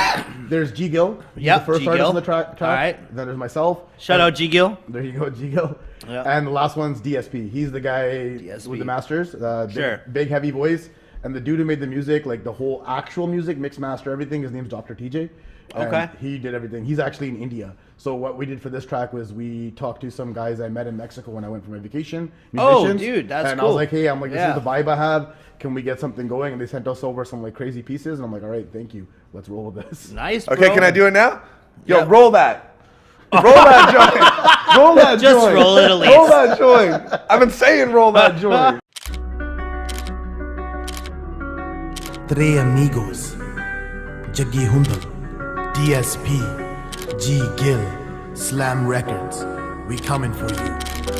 there's G.Gill. He's Yep, the first G.Gill. artist on the track. All right. Then there's myself. Shout out G.Gill. There you go, G.Gill. Yeah. And the last one's DSP. He's the guy DSP. with the masters. Sure. Big heavy voice. And the dude who made the music, like the whole actual music, mix master, everything, his name's Dr. TJ. And Okay. he did everything. He's actually in India. So what we did for this track was we talked to some guys I met in Mexico when I went for my vacation. Oh, musicians. dude, that's And cool. I was like, hey, this Yeah. is the vibe I have. Can we get something going? And they sent us over some like crazy pieces. And I'm like, all right, thank you. Let's roll with this. Nice, bro. Okay, can I do it now? Yo, Yeah. roll that. Roll that joint. Roll that Just joint. roll it, Elise. Roll that joint. I've been saying roll that joint. Tres Amigos, Juggie Hundal, DSP, G.Gill, Slam Records. We coming for you.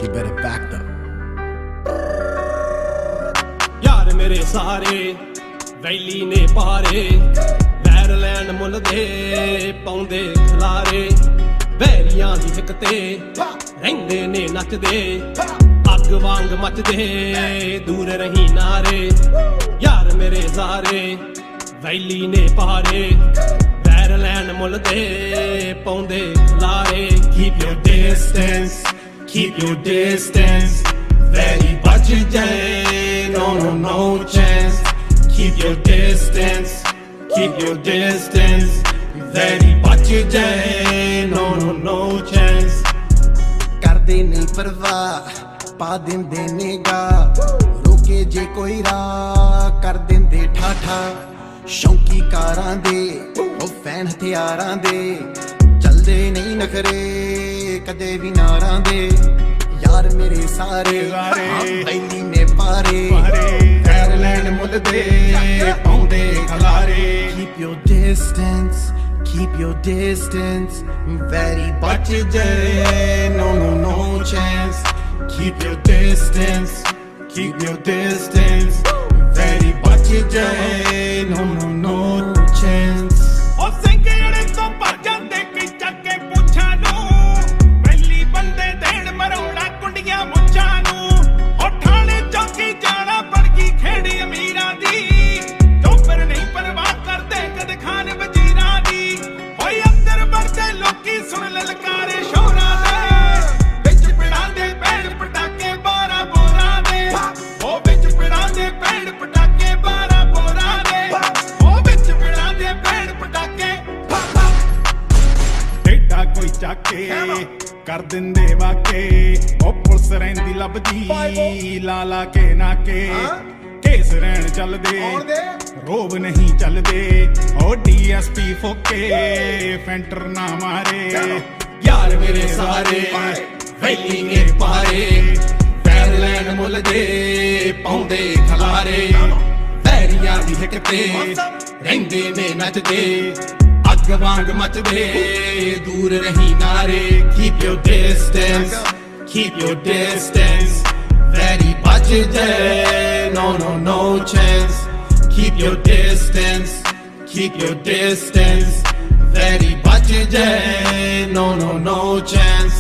You better back them. यार मेरे सारे valley ने पारे वैरलैंड मुल दे पाउंदे खलारे बैरियां दी हिक ते रहिंदे ने नचदे अग वांग मचदे दूर रही नारे यार मेरे सारे वैली ने पारे वैरलैंड मुल दे पाउंदे खलारे keep your distance very बच जाए no chance keep your distance very बच जाए no chance ਕਰਦੇ ਨਹੀਂ ਪਰਵਾਹ ਪਾ ਦਿੰਦੇ ਨੇਗਾ ਰੋਕੇ ਜੇ ਕੋਈ ਰਾਹ ਕਰ ਦਿੰਦੇ ਠਾਠਾ ਸ਼ੌਂਕੀ ਕਾਰਾਂ ਦੇ ਉਹ ਫੈਨ ਹਥਿਆਰਾਂ ਦੇ ਚਲਦੇ ਨਹੀਂ ਨਖਰੇ ਕਦੇ ਵੀ ਨਾਰਾਂ ਦੇ ਯਾਰ ਮੇਰੇ ਸਾਰੇ ਬੈਲੀ ਨੇ ਪਾਰੇ ਵੈਰਲੈਂਡ ਮੁੱਲ ਦੇ ਪਾਉਂਦੇ ਖਲਾਰੇ keep your distance very ਬਚ ਜਾਏ no chance keep your distance very ਬਚ ਜਾਏ no chance ਉਹ ਸਿੰਘੜੇ ਤੋਂ ਭੱਜ ਜਾਂਦੇ ਕਈ ਚੱਕੇ ਪੁੱਛਾਂ ਨੂੰ ਪਹਿਲੀ ਬੰਦੇ ਦੇਣ ਮਰੋੜਾ ਕੁੰਡੀਆਂ ਮੁੱਛਾਂ ਨੂੰ ਉਹ ਠਾਣੇ ਚੌਕੀ ਜਾਣਾ ਬਣ ਗਈ ਖੇੜੀ ਅਮੀਰਾਂ ਦੀ ਚੋਪਰ ਨਹੀਂ ਪਰਵਾਹ ਕਰਦੇ ਕਦ ਖਾਨ ਵਜ਼ੀਰਾਂ ਦੀ ਓਏ ਅੰਦਰ ਵੜਦੇ ਲੋਕੀ ਸੁਣ ਲਲਕਾਰੇ ਸ਼ੋਰਾਂ ਦੇ ਵਿੱਚ ਪਿੜਾਂ ਦੇ ਪੈਣ ਪਟਾਕੇ 12 ਬੋਰਾਂ ਦੇ ਉਹ ਵਿੱਚ ਪਿੜਾਂ ਦੇ ਪੈਣ ਪਟਾਕੇ 12 ਬੋਰਾਂ ਦੇ ਉਹ ਵਿੱਚ ਪਿੜਾਂ ਦੇ ਪੈਣ ਪਟਾਕੇ ਡੇਡਾ ਕੋਈ ਚੱਕੇ ਕਰ ਦਿੰਦੇ ਵਾਕੇ ਉਹ ਪੁਲਿਸ ਰਹਿੰਦੀ ਲੱਭਦੀ ਲਾ ਕੇ ਨਾਕੇ ਕੇਸ ਰਹਿਣ ਚੱਲਦੇ ਰੋਬ ਨਹੀਂ ਚੱਲਦੇ ਉਹ ਡੀਐਸਪੀ ਫੋਕੇ ਫੈਂਟਰ ਨਾ ਮਾਰੇ ਯਾਰ ਮੇਰੇ ਸਾਰੇ ਵੈਲੀ ਨੇ ਪਾਰੇ ਵੈਰਲੈਂਡ ਮੁੱਲ ਦੇ ਪਾਉਂਦੇ ਖਲਾਰੇ ਵੈਰੀਆਂ ਦੀ ਹਿੱਕ ਤੇ ਰਹਿੰਦੇ ਨੇ ਨੱਚਦੇ ਅੱਗ ਵਾਂਗ ਮਚਦੇ ਦੂਰ ਰਹੀ ਨਾਰੇ keep your distance very ਬਚ ਜਾਏ no chance keep your distance very ਬਚ ਜਾਏ no chance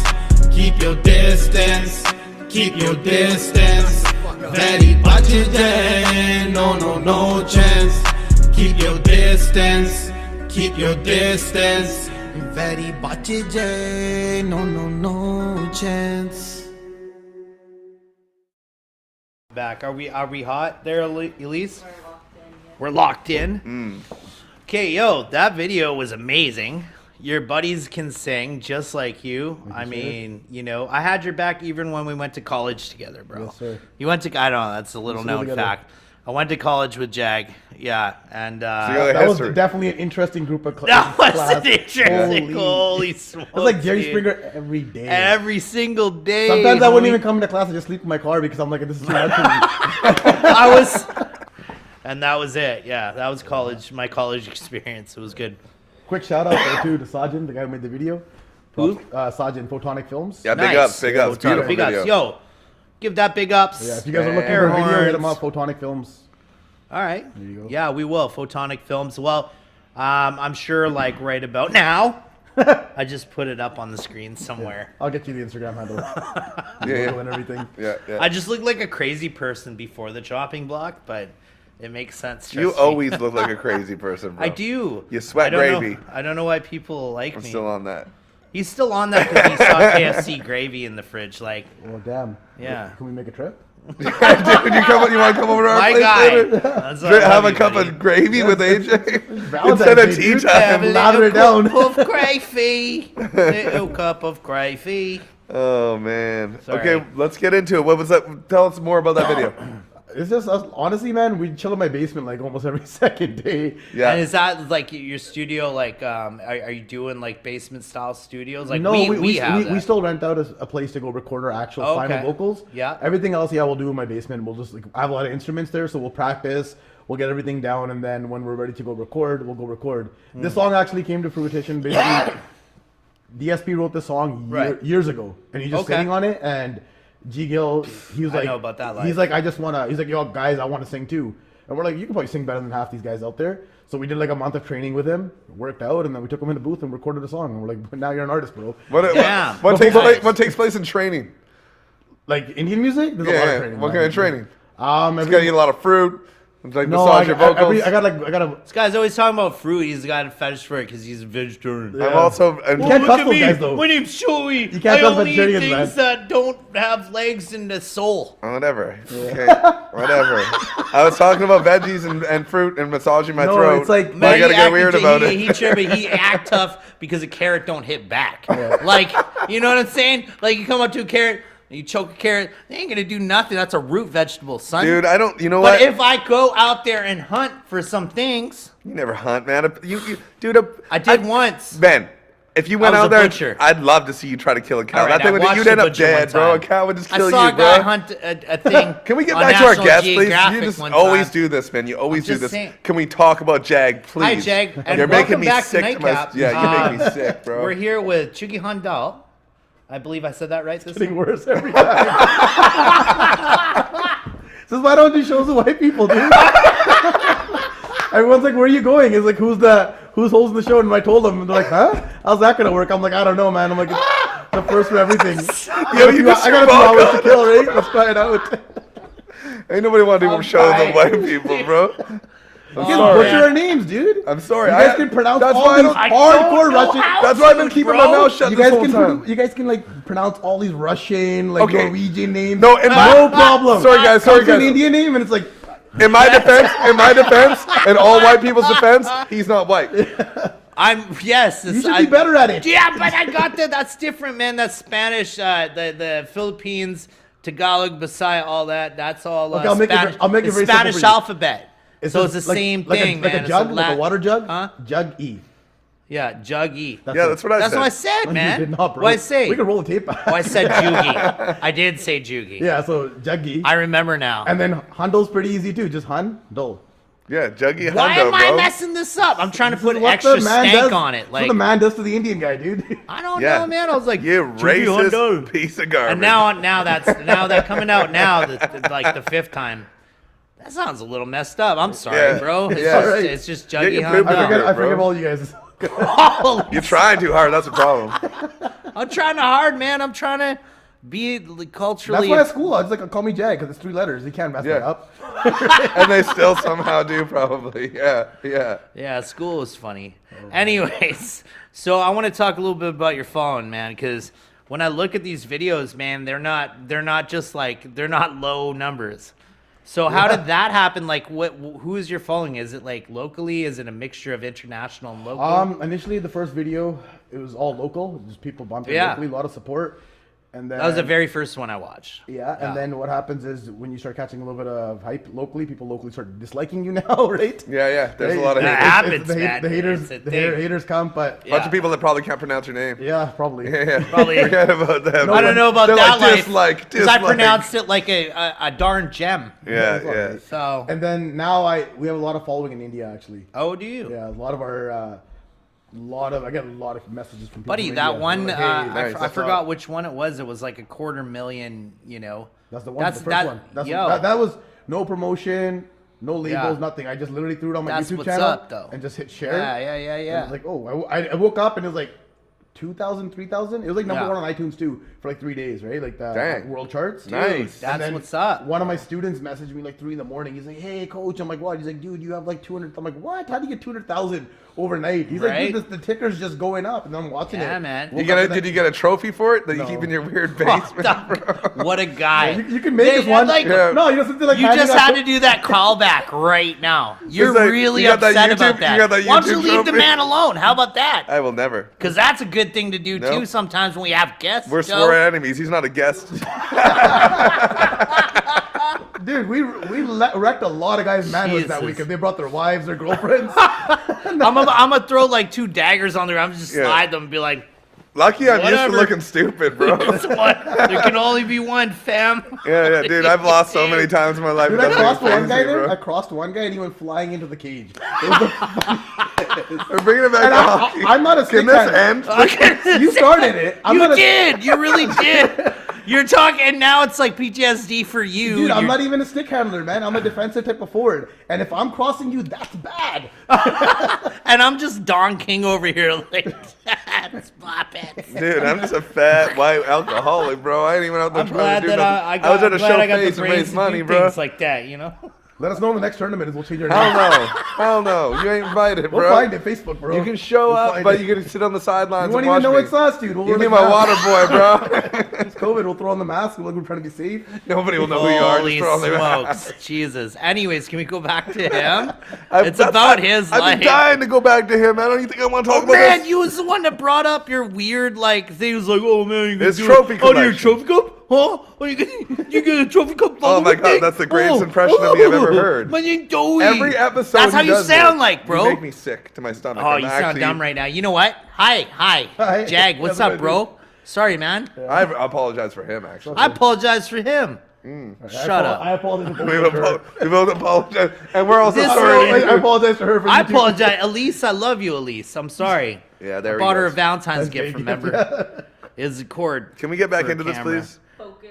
keep your distance very ਬਚ ਜਾਏ no chance keep your distance very ਬਚ ਜਾਏ no chance Back. Are we hot there, Elise? We're locked in. Okay, yo, that video was amazing. Your buddies can sing just like you. I mean, you know, I had your back even when we went to college together, bro. Yes, sir. You went to, I don't know, that's a little known fact. I went to college with Jag. Yeah, and That was definitely an interesting group of that was class. an interesting. Holy smokes! It was like Jerry dude. Springer every day. Every single day. Sometimes I wouldn't homie. even come into class and just sleep in my car because I'm like, this is too much for me. I was, and that was it. Yeah, that was college. My college experience. It was good. Quick shout out there too to Sajin, the guy who made the video. Who? Sajin, Photonic Films. Yeah, Nice. big ups. Beautiful Big video. ups. Yo, give that big ups. Yeah, if you guys are looking Air for a video, hit him horns. up. Photonic Films. All right. There you go. Yeah, we will. Photonic Films. Well, I'm sure like right about now, I just put it up on the screen somewhere. I'll get you the Instagram handle. Yeah. And everything. Yeah. I just look like a crazy person before the chopping block, but it makes sense. You trust me. always look like a crazy person, bro. I do. You sweat I don't gravy. Know, I don't know why people like I'm me. still on that. He's still on that because he saw KFC gravy in the fridge. Like, Well, damn. Yeah. Can we make a trip? Dude, you want to come over to our my place guy. later? That's all I Have love a cup buddy. of gravy with AJ Valentine's instead of Day, tea dude. Have a time. Lather it little down. cup of gravy. Little cup of gravy. Oh man. Sorry. Okay, let's get into it. What was that? Tell us more about that video. It's just us. Honestly, man, we chill in my basement like almost every second day. Yeah. And is that like your studio? Like, are you doing like basement style studios? Like, No, we have we that. still rent out a place to go record our actual Oh, final okay. vocals. Yeah. Everything else, we'll do in my basement. We'll just I have a lot of instruments there, so we'll practice. We'll get everything down, and then when we're ready to go record, we'll go record. Hmm. This song actually came to fruition. Basically, DSP wrote this song Right. years ago, and he's just Okay. sitting on it. And G.Gill, he was I like, know about that life. he's like, I just wanna. He's like, yo, guys, I want to sing too. And we're like, you can probably sing better than half these guys out there. So we did like a month of training with him, worked out, and then we took him in the booth and recorded a song. And we're like, now you're an artist, bro. Damn. What takes place in training? Like Indian music, there's a lot of Yeah. training. What man. kind of training? Every, You gotta eat a lot of fruit. Like no, massage your vocals. I got a. This guy's always talking about fruit. He's got a fetish for it because he's a vegetarian. Yeah. I'm also. And You can't Look cuss at those me. guys, though. My name's Joey. You can't I cuss only eat vegetarians, things man. that don't have legs and a soul. Whatever. Okay. Whatever. I was talking about veggies and fruit and massaging my No, throat. it's like- Why you gotta get weird about he it. He act tough because a carrot don't hit back. Like, you know what I'm saying? Like, you come up to a carrot, you choke a carrot, they ain't gonna do nothing. That's a root vegetable, son. Dude, I don't. You know But what? if I go out there and hunt for some things, You never hunt, man. Dude, I did once. Ben, if you went I was out a there, butcher. I'd love to see you try to kill a cow. All right, that thing I would, watched you'd a end up butcher one dead, bro. A time. cow would just I kill saw you, a guy bro. hunt a thing. Can we get on back to our National guest, please? Geographic You just one always time. do this, man. You always do just this. saying. Can we talk about Jag, please? Hi, Jag, and You're making welcome me back to sick to my. Nightcap. Yeah, you make me sick, bro. We're here with Juggie Hundal. I believe I said that right. This Getting time? worse every time. This is why I don't do shows with white people, dude. Everyone's like, "Where are you going?" It's like, who's hosting the show? And I told them, and they're like, "Huh? How's that gonna work?" I'm like, "I don't know, man." I'm like, "It's the first for everything." Yo, you just I got a few spoke hours up. to kill, right? Let's try it out. Ain't nobody want to do shows with white people, bro. I'm You guys sorry. butcher our names, dude. I'm sorry. You guys can pronounce that's all why I these don't- hardcore Russian. That's why I've been keeping my mouth shut You this guys whole time. you guys can like pronounce all these Russian, like Okay. Norwegian names. No, in my- no problem. Sorry, guys, sorry, Comes to an guys. Indian name, and it's like, In my defense, in all white people's defense, he's not white. Yes. you should be better at it. Yeah, but I got that. That's different, man. That's Spanish. The Philippines, Tagalog, Bisaya, all that. That's all. Okay, I'll make it Spanish. I'll make it it's very simple Spanish for you. alphabet. So it's the just like- same like thing, like man. a jug, It's like a Latin- water jug. Huh? Jug E. Yeah, Juggie. Yeah, that's what I That's said. what I said, No, man. you did not, bro. What I say? We can roll the tape back. Oh, I said Juggie. I did say Juggie. Yeah, so Juggie. I remember now. And then Hundal's pretty easy too. Just Hundal. Yeah, Juggie Why Hundal, am I bro. messing this up? I'm trying to This put is what extra the man stank does- on it. That's Like, what the man does to the Indian guy, dude. I don't Yeah. know, man. I was like, You Juggie Hundal. racist piece of garbage. And now that coming out now, like the fifth time. That sounds a little messed up. I'm sorry, Yeah. bro. It's, Yeah. just, Right. it's just Get Juggie your poop I out. Hundal. forget, I bro. forgive all you guys. Holy You're trying too hard. That's a problem. I'm trying to hard, man. I'm trying to be culturally. That's why at school I was like, call me Jag because it's 3 letters. You can't mess that Yeah. up. And they still somehow do, probably. Yeah, yeah. Yeah, school was funny. Anyways, so I want to talk a little bit about your phone, man, because when I look at these videos, man, they're not just like they're not low numbers. So how did that happen? Like, who is your following? Is it like locally? Is it a mixture of international and local? Initially the first video, it was all local, just people bumping Yeah. locally, a lot of support. And then That was the very first one I watched. Yeah, and then what happens is when you start catching a little bit of hype locally, people locally start disliking you now, right? Yeah, yeah. There's a lot of That haters. happens, the, man. the haters, It's a the thing. haters come, but Yeah. Bunch of people that probably can't pronounce your name. yeah, probably. Yeah, Probably. Forget about them. I don't know about They're that like, life. dislike, Because I dislike. pronounced it like a darn gem. Yeah, yeah. So. And then now we have a lot of following in India actually. Oh, do you? Yeah, a lot of our I get a lot of messages from people. Buddy, from that India. one, They're like, hey, I what's forgot up? which one it was. It was like 250,000, you know. That's the one. That's the first one. That was no promotion, no labels, nothing. I just literally threw it on my That's YouTube what's channel up, though. and just hit share. Yeah. And I was like, oh, I woke up and it was like 2,000, 3,000. It was like number one on iTunes too for like 3 days, right? Like the Dang. world charts. Nice. That's And then what's up. One of my students messaged me like 3 a.m. He's like, hey, coach. I'm like, what? He's like, dude, you have like 200. I'm like, what? How do you get 200,000 overnight? He's Right? like, dude, the ticker's just going up. And I'm watching it. Yeah, man. Did you get a trophy for it that you No. keep in your weird basement? What a guy. You can make this one. Like, Yeah. No, you know something like You handing just out had to do that callback right now. You're like, really you got that upset YouTube- about you that. got that Why don't you YouTube leave the trophy? man alone? How about that? I will never. Because that's a good thing to do too. Nope. Sometimes when we have guests, We're Joe. sworn enemies. He's not a guest. Dude, we wrecked a lot of guys' manhood that Jesus. week. If they brought their wives or girlfriends. I'm gonna throw like 2 daggers on the ground, just Yeah. slide them, and be like, Lucky I'm used Whatever. to looking stupid, bro. "It's one. There can only be one, fam." Yeah, dude. I've lost so many times in my life. Dude, it I doesn't crossed even one faze guy me, there. bro. I crossed one guy and he went flying into the cage. It was the We're bringing it back And to hockey. I'm not a Can stick this handler. end? You started it. I'm You not a, did. You really did. You're talking, and now it's like PTSD for you. Dude, I'm You're- not even a stick handler, man. I'm a defensive type of forward. And if I'm crossing you, that's bad. And I'm just Don King over here, like, stop it. Dude, I'm just a fat white alcoholic, bro. I ain't even out there I'm trying glad to do that nothing. I was at a glad show I got the face and brains raise to money, do bro. things like that, you know. Let us know in the next tournament and we'll change our Hell name. no. Hell no. You ain't invited, We'll bro. find it. Facebook, bro. You can show We'll up, find but it. you can sit on the sidelines You won't and watch even know me. it's us, dude. We'll You wear be the my mask. water boy, bro. It's COVID. We'll throw on the mask. We're trying to be safe. Nobody will know who you are. Holy Just throw on the mask. smokes. Jesus. Anyways, can we go back to him? It's That's- about his I've life. been dying to go back to him. I don't even think I want to talk Oh about man, this. you was the one that brought up your weird like thing. It was like, oh man, you can His do trophy it. Oh, your collection. trophy cup? Huh? Oh, you get a trophy cup? Oh my God, that's the greatest impression of me I've ever heard. Man, you doing? Every episode That's how he you does sound it. like, bro. You make me sick to my stomach. Oh, I'm you sound actually- dumb right now. You know what? Hi. Hi. Jag, what's That's what up, I bro? Sorry, man. I apologize for him, actually. I apologize for him. Shut up. I apologize for We both. both apologize. And we're also This- sorry. I apologize for her. For I YouTube. apologize. Elise, I love you, Elise. I'm sorry. Yeah, there I he bought her a goes. Valentine's That's gift, big. remember? Is a cord. Can we get back for a into this, camera. please? Focus.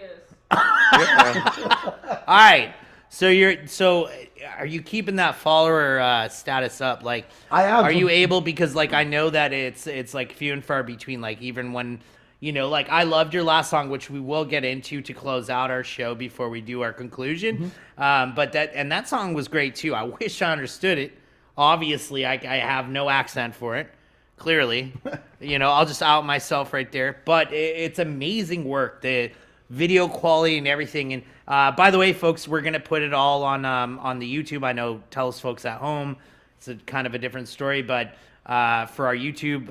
All right. So are you keeping that follower status up? Like, I am. Are you able? Because like I know that it's like few and far between. Like even when like I loved your last song, which we will get into to close out our show before we do our conclusion. But that song was great too. I wish I understood it. Obviously, I have no accent for it. Clearly, I'll just out myself right there. But it's amazing work. The video quality and everything. And by the way, folks, we're gonna put it all on the YouTube. I know TELUS folks at home, it's a kind of a different story, but for our YouTube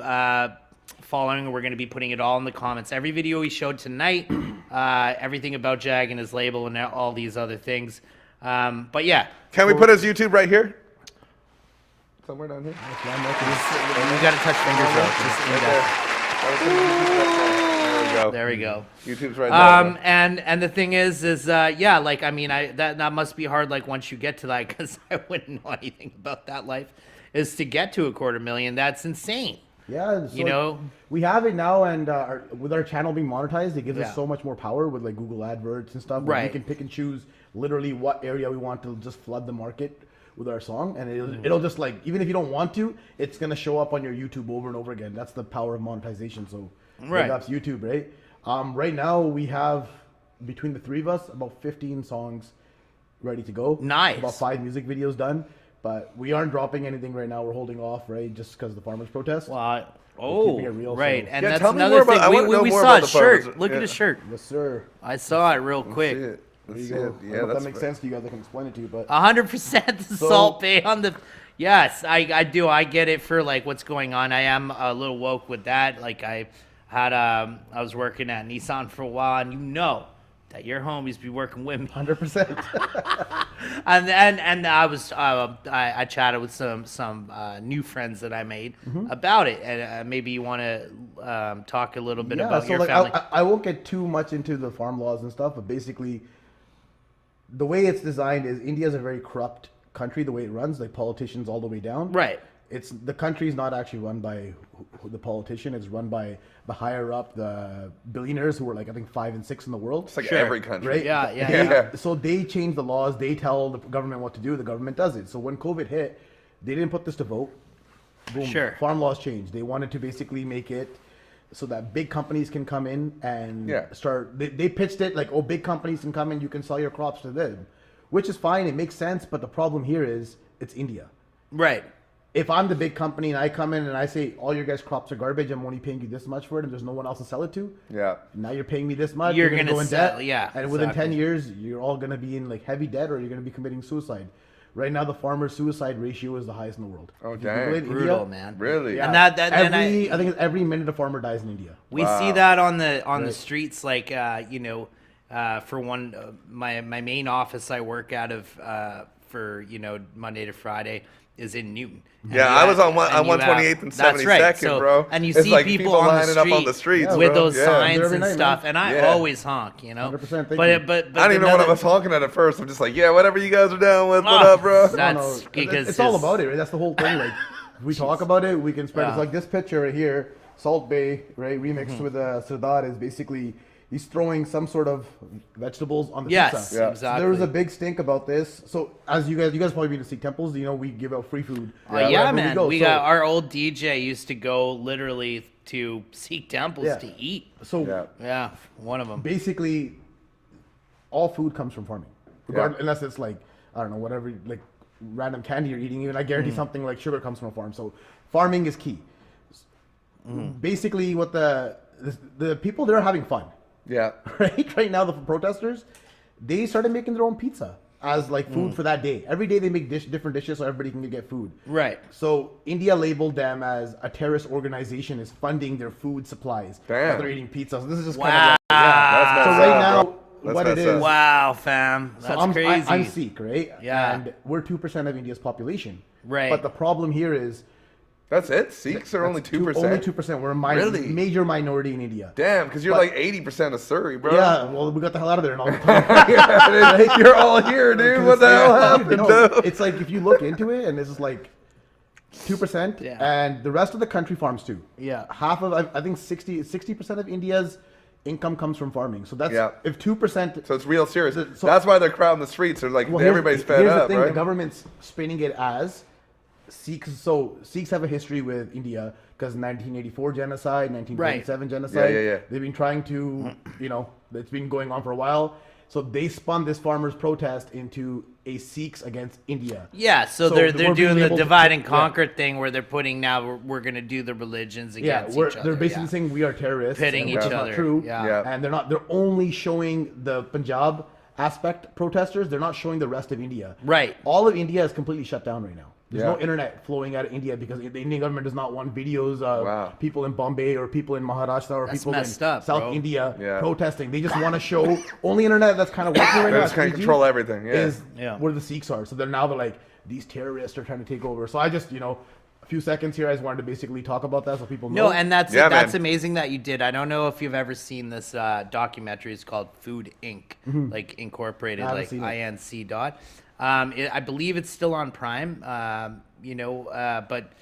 following, we're gonna be putting it all in the comments. Every video we showed tonight, everything about Jag and his label and all these other things. But yeah, Can we put his YouTube right here? Somewhere down here? you gotta touch fingers though. Just index. There we go. YouTube's right there. And the thing is yeah, like I mean, that must be hard. Like once you get to that, because I wouldn't know anything about that life, is to get to 250,000. That's insane. Yeah, so we have it now, and with our channel being monetized, it gives us so much more power with like Google AdWords and stuff. Right. We can pick and choose literally what area we want to just flood the market with our song, and it'll just like, even if you don't want to, it's gonna show up on your YouTube over and over again. That's the power of monetization. So that's YouTube, right? Right now we have, between the three of us, about 15 songs ready to go. Nice. About 5 music videos done. But we aren't dropping anything right now. We're holding off, right? Just because of the farmers' protest. Well, keeping it real, right. so- And Yeah, that's tell me another more about- I thing. wanna know We more saw about his the farmers. shirt. Look at his shirt. Yes, sir. I saw it real See quick. it. There Let's you see go. it. I don't Yeah, know if that's that makes sense to you guys. I can explain it to you, but 100% the Salt Bay on the. Yes, I do. I get it for like what's going on. I am a little woke with that. Like I had I was working at Nissan for a while, and that your homies be working with me. 100%. And I was I chatted with some new friends that I made about it, and maybe you want to talk a little bit about your like, family. I won't get too much into the farm laws and stuff, but basically, the way it's designed is India is a very corrupt country. The way it runs, like politicians all the way down. Right. it's the country's not actually run by the politician. It's run by the higher up, the billionaires who are like I think 5 and 6 in the world. It's like every country. Right? Yeah. So they change the laws. They tell the government what to do. The government does it. So when COVID hit, they didn't put this to vote. Boom. Sure. Farm laws changed. They wanted to basically make it so that big companies can come in and start. They pitched it like, oh, big companies can come in. You can sell your crops to them, which is fine. It makes sense. But the problem here is it's India. Right. If I'm the big company and I come in and I say all your guys' crops are garbage, I'm only paying you this much for it, and there's no one else to sell it to. Yeah. Now you're paying me this much. You're gonna gonna go in sell- debt. yeah, And within exactly. 10 years, you're all gonna be in like heavy debt, or you're gonna be committing suicide. Right now, the farmer suicide ratio is the highest in the world. Oh, If you dang. Google it, Brutal, India, man. Really? Yeah. And that and I think it's every minute a farmer dies in India. we see that on the streets, like for one, my main office I work out of for Monday to Friday is in Newton. And Yeah, you I was have- on 128th and that's 72nd, right. So, bro. And you It's see like people people on lining the up street on the streets, with bro. those Yeah. signs Every and night, stuff, man. and I Yeah. always honk, 100%, thank But you. but I don't even know what I was honking at first. I'm just like, yeah, whatever you guys are down with, what Oh, up, bro? That's because it's all about it, right? That's the whole thing. Like, if we talk about it, we can spread. Yeah. It's like this picture right here, Salt Bay, right? Remixed with Sardar is basically he's throwing some sort of vegetables on the Yes, pizza. Yeah. exactly. So there was a big stink about this. So as you guys probably been to Sikh temples, we give out free food. Yeah, wherever man. go. We So- got our old DJ used to go literally to Sikh temples Yeah. to eat. So Yeah. Yeah, one of them. basically, all food comes from farming, unless it's like I don't know whatever like random candy you're eating. Even I guarantee something like sugar comes from a farm. So farming is key. Basically, what the people there are having fun. Yeah. Right now, the protesters, they started making their own pizza as like food for that day. Every day they make different dishes so everybody can get food. Right. So India labeled them as a terrorist organization is funding their food supplies. Damn. But they're eating pizza. So this is just Wow. kind of like, That's So messed right up, now, bro. That's what it messed up. is. Wow, fam. That's So crazy. I'm Sikh, right? Yeah. And we're 2% of India's population. Right. But the problem here is That's it? Sikhs are only 2%? Only 2%. We're a Really? major minority in India. Damn, because you're But- like 80% of Surrey, bro. Yeah, well, we got the hell out of there and all the time. Yeah, you're all here, dude. What the hell happened, No, dude? it's like if you look into it, and this is like 2%, Yeah. and the rest of the country farms too. Yeah. Half of I think 60% of India's income comes from farming. So that's Yeah. if 2%. So it's real serious. So- That's why they're crowding the streets. They're like, Well, here's- everybody's fed here's up, the thing, right? The government's spinning it as Sikhs. So Sikhs have a history with India because 1984 genocide, 1927 genocide. Yeah. They've been trying to, it's been going on for a while. So they spun this farmers' protest into a Sikhs against India. Yeah, so So they're we're being doing the labeled- divide and yeah. conquer thing where they're putting now we're going to do the religions Yeah, against each other. they're basically yeah. saying we are terrorists, Pitting and each which is other, Not true. yeah. Yeah. And they're only showing the Punjab aspect protesters. They're not showing the rest of India. Right. All of India is completely shut down right now. There's Yeah. no internet flowing out of India because the Indian government does not want videos of Wow. people in Bombay or people in Maharashtra or That's people in messed up, South bro. India Yeah. protesting. They just want to show only internet that's kind of working right They now. just can't 3G, control everything, yeah. Is Yeah. where the Sikhs are. So they're like these terrorists are trying to take over. So I just a few seconds here. I just wanted to basically talk about that so people know. No, and that's Yeah, that's man. amazing that you did. I don't know if you've ever seen this documentary. It's called Food Inc. Like incorporated, I haven't like seen it. INC dot. I believe it's still on Prime. But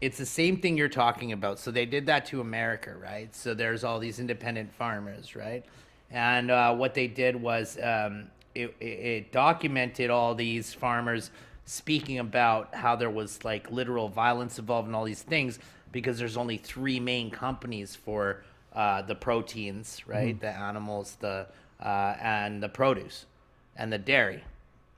it's the same thing you're talking about. So they did that to America, right? So there's all these independent farmers, right? And what they did was it documented all these farmers speaking about how there was like literal violence involved in all these things because there's only three main companies for the proteins, right? The animals, and the produce and the dairy,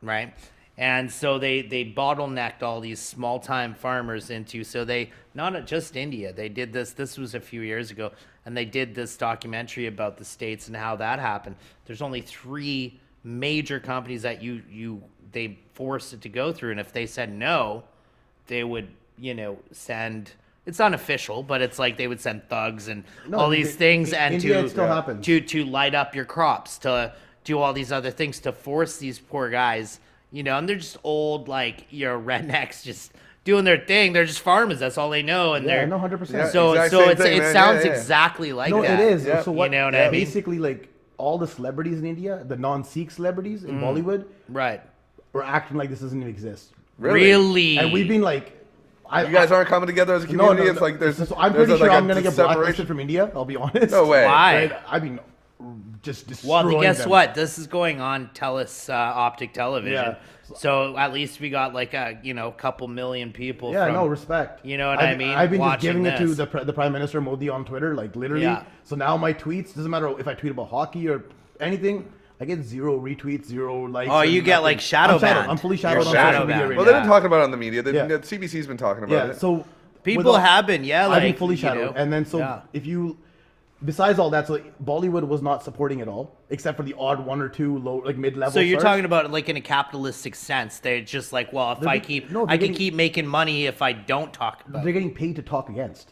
right? And so they bottlenecked all these small time farmers into, so they, not just India, they did this was a few years ago, and they did this documentary about the states and how that happened. There's only three major companies that they forced it to go through, and if they said no, they would, send, it's unofficial, but it's like they would send thugs and all these things and India, to it still happens. to light up your crops, to do all these other things, to force these poor guys, and they're just old, like, rednecks just doing their thing. They're just farmers. That's all they know. And Yeah, they're no, 100%. Yeah, So exact so same thing, it man. sounds Yeah. exactly like No, that. it is. Yeah. So what? You know what I mean? Basically, like all the celebrities in India, the non-Sikh celebrities in Bollywood, Right. are acting like this doesn't even exist. Really? And we've been like, You guys aren't coming together as a community. It's like there's. So I'm there's pretty sure I'm a gonna get separation. blacklisted from India. I'll be honest. No way. Why? Right? I mean, just destroying Well, guess them. what? This is going on TELUS optic television. Yeah. So at least we got like a couple million people. Yeah, from, no respect. You know what I mean? I've been just watching giving it to this. the Prime Minister Modi on Twitter, like literally. Yeah. So now my tweets, doesn't matter if I tweet about hockey or anything, I get 0 retweets, 0 likes. Oh, and you get nothing. like shadow banned. I'm fully You're shadowed on shadow social media banned. right Well, now. they've been talking about it on the media. Yeah. The CBC's been talking about Yeah, it. so People with all- have been, yeah. Like, I've been fully shadowed, and then so yeah. if you, besides all that, so Bollywood was not supporting it all, except for the odd 1 or 2 low, like mid-level. So you're stars. talking about like in a capitalistic sense. They're just like, well, if They're I get- keep, no, I they're can getting- keep making money if I don't talk about They're it. getting paid to talk against.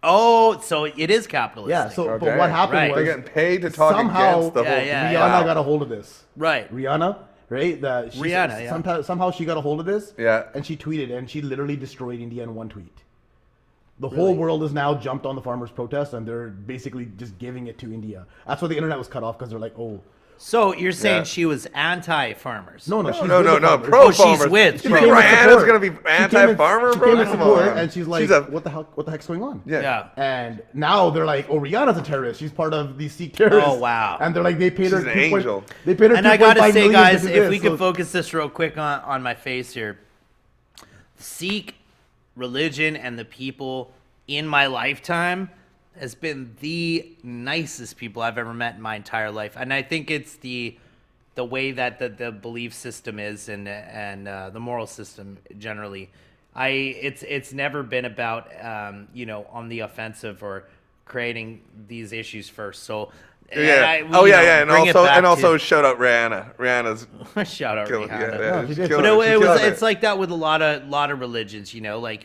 Oh, so it is capitalistic. Yeah. So, Okay. but what happened Right. was They're getting paid to talk somehow against the Yeah, whole. yeah, Rihanna yeah. got a hold of this. Right. Rihanna, right? Rihanna, yeah. Somehow she got a hold of this. Yeah. And she tweeted, and she literally destroyed India in one tweet. The whole world has now jumped on the farmers' protest, and they're basically just giving it to India. That's why the internet was cut off, because they're like, oh. So you're saying Yeah. she was anti-farmers? No, she's No, with no, the no. farmers. Pro Oh, she's farmers. with You pro- think She came in Rihanna's support. gonna be She came in- anti-farmer, she bro? came in Come support, on. and she's like, She's a- what the heck's going on? Yeah. Yeah. And now they're like, oh, Rihanna's a terrorist. She's part of these Sikh terrorists. Oh, wow. And they're like, they paid her. She's an 2 point- angel. They paid her. And I gotta 2.5 say, million to guys, do if this, we so- could focus this real quick on my face here. Sikh religion and the people in my lifetime has been the nicest people I've ever met in my entire life. And I think it's the way that the belief system is and the moral system generally. It's never been about on the offensive or creating these issues first. So Yeah. and And bring also shout out Rihanna. Rihanna's shout out killing. Rihanna. Yeah, she she's did. killing But it. She's killing it's it. like that with a lot of religions, like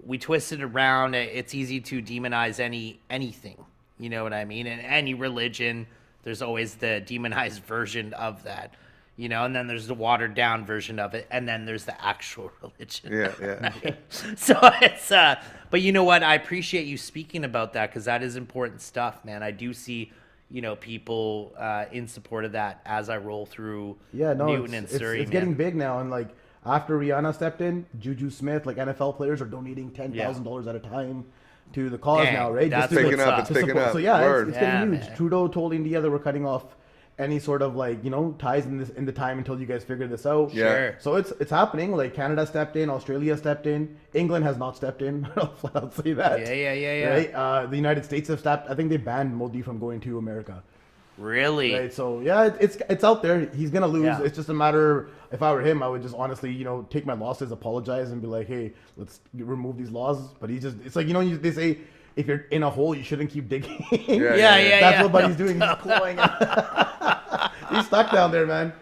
we twist it around. It's easy to demonize anything, you know what I mean? And any religion, there's always the demonized version of that, and then there's the watered down version of it, and then there's the actual religion. Yeah. Right? So it's but you know what? I appreciate you speaking about that, because that is important stuff, man. I do see people in support of that as I roll through Newton and Surrey. It's getting big now, and like after Rihanna stepped in, Juju Smith, like NFL players are donating $10,000 at a time to the cause Dang, now, right? that's Just to- picking up. up. It's to picking support- up. So yeah, Word. it's getting Yeah, huge. man. Trudeau told India they were cutting off any sort of ties in the time until you guys figure this out. Yeah. Sure. So it's happening. Like Canada stepped in, Australia stepped in, England has not stepped in. I'll flat out say that. Yeah. Right. The United States have stepped. I think they banned Modi from going to America. Really? Right. So yeah, it's out there. He's gonna lose. Yeah. It's just a matter. If I were him, I would just honestly, take my losses, apologize, and be like, hey, let's remove these laws. But it's like they say, if you're in a hole, you shouldn't keep digging. Yeah. That's what Buddy's doing. He's clawing. He's stuck down there, man.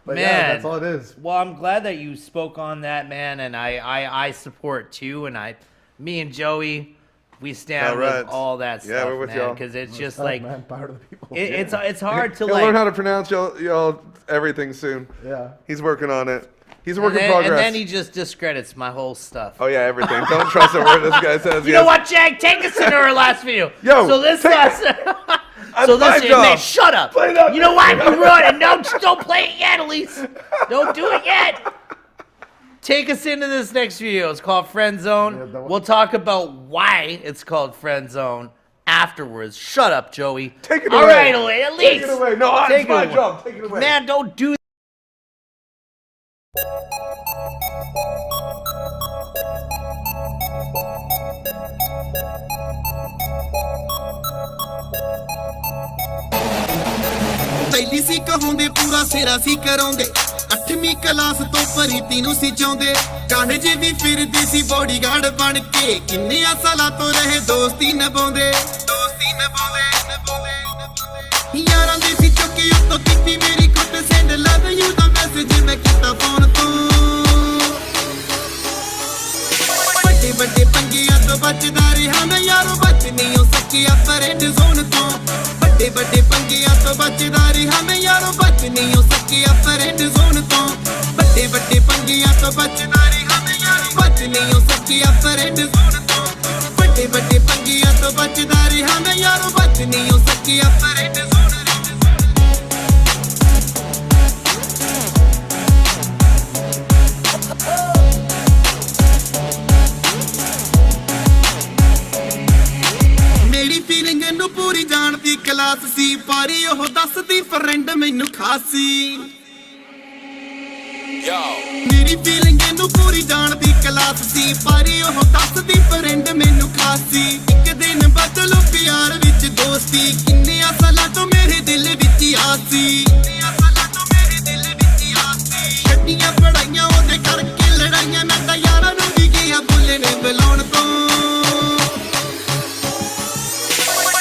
But yeah, Man. that's all it is. Well, I'm glad that you spoke on that, man, and I support too, and me and Joey, we stand All right. with all that Yeah, stuff, we're with man, y'all. because it's just Stuck, like man, power to the people. it's hard to He'll like. learn how to pronounce y'all everything soon. Yeah. He's working on it. He's a work and, in then, progress. and then he just discredits my whole stuff. Oh yeah, everything. Don't trust a word this guy says. You know what, Jag? Take us into our last video. Yo, so this take last. That's So my this job. man, shut up. Play it up. You know what? You ruined it. No, just don't play it yet, Elise. Don't do it yet. Take us into this next video. It's called Friendzone. Yeah, that one- We'll talk about why it's called Friendzone afterwards. Shut up, Joey. Take it All away. right, Elise. Take it away. No, Take it's my it job. Take it away. Man, don't do ਪਹਿਲੀ ਸੀ ਕਹਾਉਂਦੇ ਪੂਰਾ ਸਿਰਾ ਸੀ ਕਰਾਉਂਦੇ 8ਵੀਂ class ਤੋਂ ਪਰੀਤੀ ਨੂੰ ਸੀ ਚਾਹੁੰਦੇ college ਵੀ ਫਿਰਦੀ ਸੀ bodyguard ਬਣ ਕੇ ਕਿੰਨਿਆਂ ਸਾਲਾਂ ਤੋਂ ਰਹੇ ਦੋਸਤੀ ਨਿਭਾਉਂਦੇ ਯਾਰਾਂ ਦੀ ਸੀ ਚੁੱਕੀ ਉੱਤੋਂ ਕੀਤੀ ਮੇਰੀ ਕੁੱਟ send love you the message ਮੈਂ ਕੀਤਾ ਫੋਨ ਤੋਂ ਵੱਡੇ ਵੱਡੇ ਪੰਗਿਆਂ ਤੋਂ ਬਚਦਾ ਰਿਹਾ ਮੈਂ ਯਾਰੋ ਬਚ ਨਹੀਂ ਹੋ ਸਕਿਆ ਫਰੈਂਡ ਜ਼ੋਨ ਤੋਂ ਵੱਡੇ ਵੱਡੇ ਪੰਗਿਆਂ ਤੋਂ ਬਚਦਾ ਰਿਹਾ ਮੈਂ ਯਾਰੋ ਬਚ ਨਹੀਂ ਹੋ ਸਕਿਆ ਫਰੈਂਡ ਜ਼ੋਨ ਤੋਂ ਵੱਡੇ ਵੱਡੇ ਪੰਗਿਆਂ ਤੋਂ ਬਚਦਾ ਰਿਹਾ ਮੈਂ ਯਾਰੋ ਬਚ ਨਹੀਂ ਹੋ ਸਕਿਆ ਫਰੈਂਡ ਜ਼ੋਨ ਤੋਂ ਵੱਡੇ ਵੱਡੇ ਪੰਗਿਆਂ ਤੋਂ ਬਚਦਾ ਰਿਹਾ ਮੈਂ ਯਾਰੋ ਬਚ ਨਹੀਂ ਹੋ ਸਕਿਆ ਫਰੈਂਡ ਜ਼ੋਨ ਕਲਾਸ ਸੀ ਪਰ ਉਹ ਦੱਸਦੀ ਫਰੈਂਡ ਮੈਨੂੰ ਖਾਸੀ ਮੇਰੀ ਫੀਲਿੰਗ ਇਹਨੂੰ ਪੂਰੀ ਜਾਣਦੀ ਕਲਾਸ ਸੀ ਪਰ ਉਹ ਦੱਸਦੀ ਫਰੈਂਡ ਮੈਨੂੰ ਖਾਸੀ ਇੱਕ ਦਿਨ ਬਦਲੋ ਪਿਆਰ ਵਿੱਚ ਦੋਸਤੀ ਕਿੰਨੀਆਂ ਸਾਲਾਂ ਤੋਂ ਮੇਰੇ ਦਿਲ ਵਿੱਚ ਆਸੀ ਛੱਡੀਆਂ ਪੜਾਈਆਂ ਉਹਦੇ ਕਰਕੇ ਲੜਾਈਆਂ ਮੈਂ ਤਾਂ ਯਾਰਾਂ ਨੂੰ ਵੀ ਗਿਆ ਬੋਲਣ ਬੁਲਾਉਣ ਤੋਂ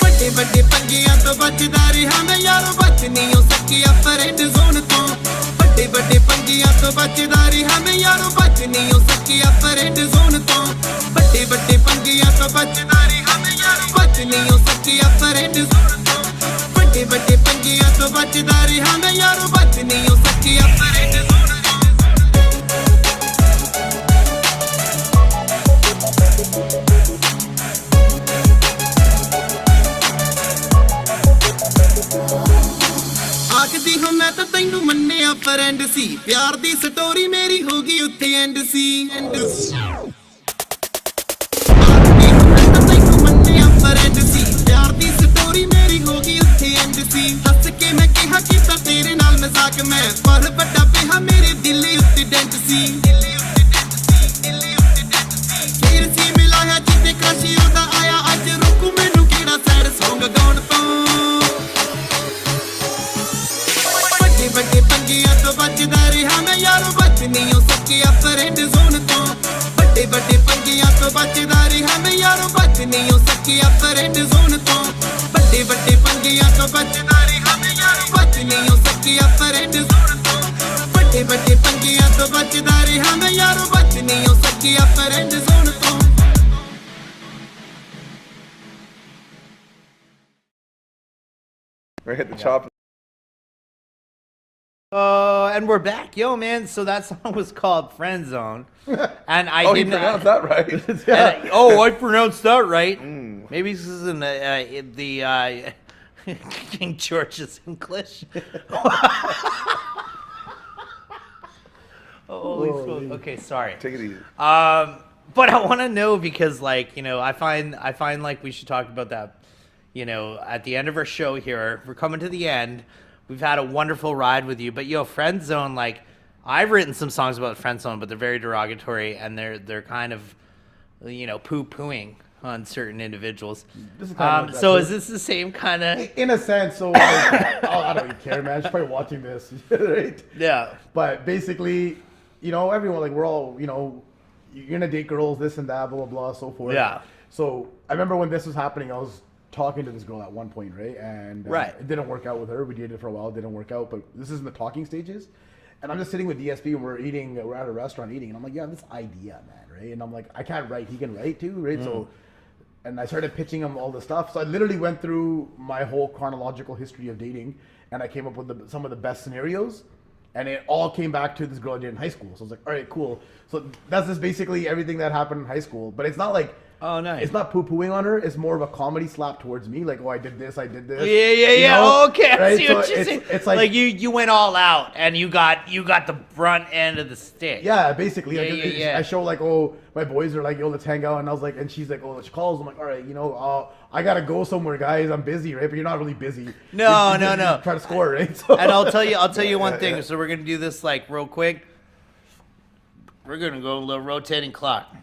ਵੱਡੇ ਵੱਡੇ ਪੰਗਿਆਂ ਤੋਂ ਬਚਦਾ ਰਿਹਾ ਮੈਂ ਯਾਰੋ ਬਚ ਨਹੀਂ ਹੋ ਸਕਿਆ ਫਰੈਂਡ ਜ਼ੋਨ ਤੋਂ ਵੱਡੇ ਵੱਡੇ ਪੰਗਿਆਂ ਤੋਂ ਬਚਦਾ ਰਿਹਾ ਮੈਂ ਯਾਰੋ ਬਚ ਨਹੀਂ ਹੋ ਸਕਿਆ ਫਰੈਂਡ ਜ਼ੋਨ ਤੋਂ ਵੱਡੇ ਵੱਡੇ ਪੰਗਿਆਂ ਤੋਂ ਬਚਦਾ ਰਿਹਾ ਮੈਂ ਯਾਰੋ ਬਚ ਨਹੀਂ ਹੋ ਸਕਿਆ ਫਰੈਂਡ ਜ਼ੋਨ ਤੋਂ ਵੱਡੇ ਵੱਡੇ ਪੰਗਿਆਂ ਤੋਂ ਬਚਦਾ ਰਿਹਾ ਮੈਂ ਯਾਰੋ ਬਚ ਨਹੀਂ ਹੋ ਸਕਿਆ ਫਰੈਂਡ ਜ਼ੋਨ ਆਖਦੀ ਹਾਂ ਮੈਂ ਤਾਂ ਤੈਨੂੰ ਮੰਨਿਆ ਫਰੈਂਡ ਸੀ ਪਿਆਰ ਦੀ ਸਟੋਰੀ ਮੇਰੀ ਹੋ ਗਈ ਉੱਥੇ ਐਂਡ ਸੀ ਆਖਦੀ ਹਾਂ ਮੈਂ ਤਾਂ ਤੈਨੂੰ ਮੰਨਿਆ ਫਰੈਂਡ ਸੀ ਪਿਆਰ ਦੀ ਸਟੋਰੀ ਮੇਰੀ ਹੋ ਗਈ ਉੱਥੇ ਐਂਡ ਸੀ ਹੱਸ ਕੇ ਮੈਂ ਕਿਹਾ ਕੀਤਾ ਤੇਰੇ ਨਾਲ ਮਜ਼ਾਕ ਮੈਂ ਪਰ ਵੱਡਾ ਪਿਆ ਮੇਰੇ ਦਿਲ ਉੱਤੇ ਡੈਂਟ ਸੀ ਫੇਰ ਸੀ ਮਿਲਾਇਆ ਜਿੱਤੇ ਕਾਸ਼ੀ ਉਹਦਾ ਆਇਆ ਅੱਜ ਰੁਕੂ ਮੈਨੂੰ ਕਿਹੜਾ ਸੈਡ ਸੌਂਗ ਗਾਉਣ ਤੋਂ ਵੱਡੇ ਪੰਗਿਆਂ ਤੋਂ ਬਚਦਾ ਰਿਹਾ ਮੈਂ ਯਾਰੋ ਬਚ ਨਹੀਂ ਹੋ ਸਕਿਆ ਫਰੈਂਡ ਜ਼ੋਨ ਤੋਂ ਵੱਡੇ ਵੱਡੇ ਪੰਗਿਆਂ ਤੋਂ ਬਚਦਾ ਰਿਹਾ ਮੈਂ ਯਾਰੋ ਬਚ ਨਹੀਂ ਹੋ ਸਕਿਆ ਫਰੈਂਡ ਜ਼ੋਨ ਤੋਂ ਵੱਡੇ ਵੱਡੇ ਪੰਗਿਆਂ ਤੋਂ ਬਚਦਾ ਰਿਹਾ ਮੈਂ ਯਾਰੋ ਬਚ ਨਹੀਂ ਹੋ ਸਕਿਆ ਫਰੈਂਡ ਜ਼ੋਨ ਤੋਂ ਵੱਡੇ ਵੱਡੇ ਪੰਗਿਆਂ ਤੋਂ ਬਚਦਾ ਰਿਹਾ ਮੈਂ ਯਾਰੋ ਬਚ ਨਹੀਂ ਹੋ ਸਕਿਆ ਫਰੈਂਡ ਜ਼ੋਨ ਤੋਂ We're hit the chop. And we're back. Yo, man, so that song was called Friendzone. And I Oh, you didn't... pronounced that right. I pronounced that right. Maybe this is in the King George's English. Okay, sorry. Take it easy. But I want to know because, like, you know, I find like we should talk about that. You know, at the end of our show here, we're coming to the end. We've had a wonderful ride with you, but yo, Friendzone, like, I've written some songs about Friendzone, but they're very derogatory and they're kind of, you know, poo-pooing on certain individuals. This is kind of so is this the same kind of? In a sense, so like, I don't even care, man. She's probably watching this, right? Yeah. But basically, you know, everyone, like, we're all, you know, you're gonna date girls, this and that, blah blah blah, so forth. Yeah. So I remember when this was happening, I was talking to this girl at one point, right? And it didn't work out with her. We dated for a while, it didn't work out. But this is in the talking stages. And I'm just sitting with DSP and we're at a restaurant eating. And I'm like, yeah, this idea, man, right? And I'm like, I can't write. He can write too, right? So, and I started pitching him all the stuff. So I literally went through my whole chronological history of dating. And I came up with some of the best scenarios. And it all came back to this girl I dated in high school. So I was like, all right, cool. So that's just basically everything that happened in high school. But it's not like, oh, nice. It's not poo-pooing on her. It's more of a comedy slap towards me. Like, oh, I did this. Yeah. You know? Okay, I right? see what you're saying. It's like you went all out and you got the brunt end of the stick. Yeah, basically. Yeah. I show like, oh, my boys are like, yo, let's hang out. And I was like, and she's like, oh, she calls. I'm like, all right, you know, I gotta go somewhere, guys. I'm busy, right? But you're not really busy. No. Try to score, right? So. And I'll tell you one thing. So we're gonna do this like real quick. We're gonna go a little rotating clock.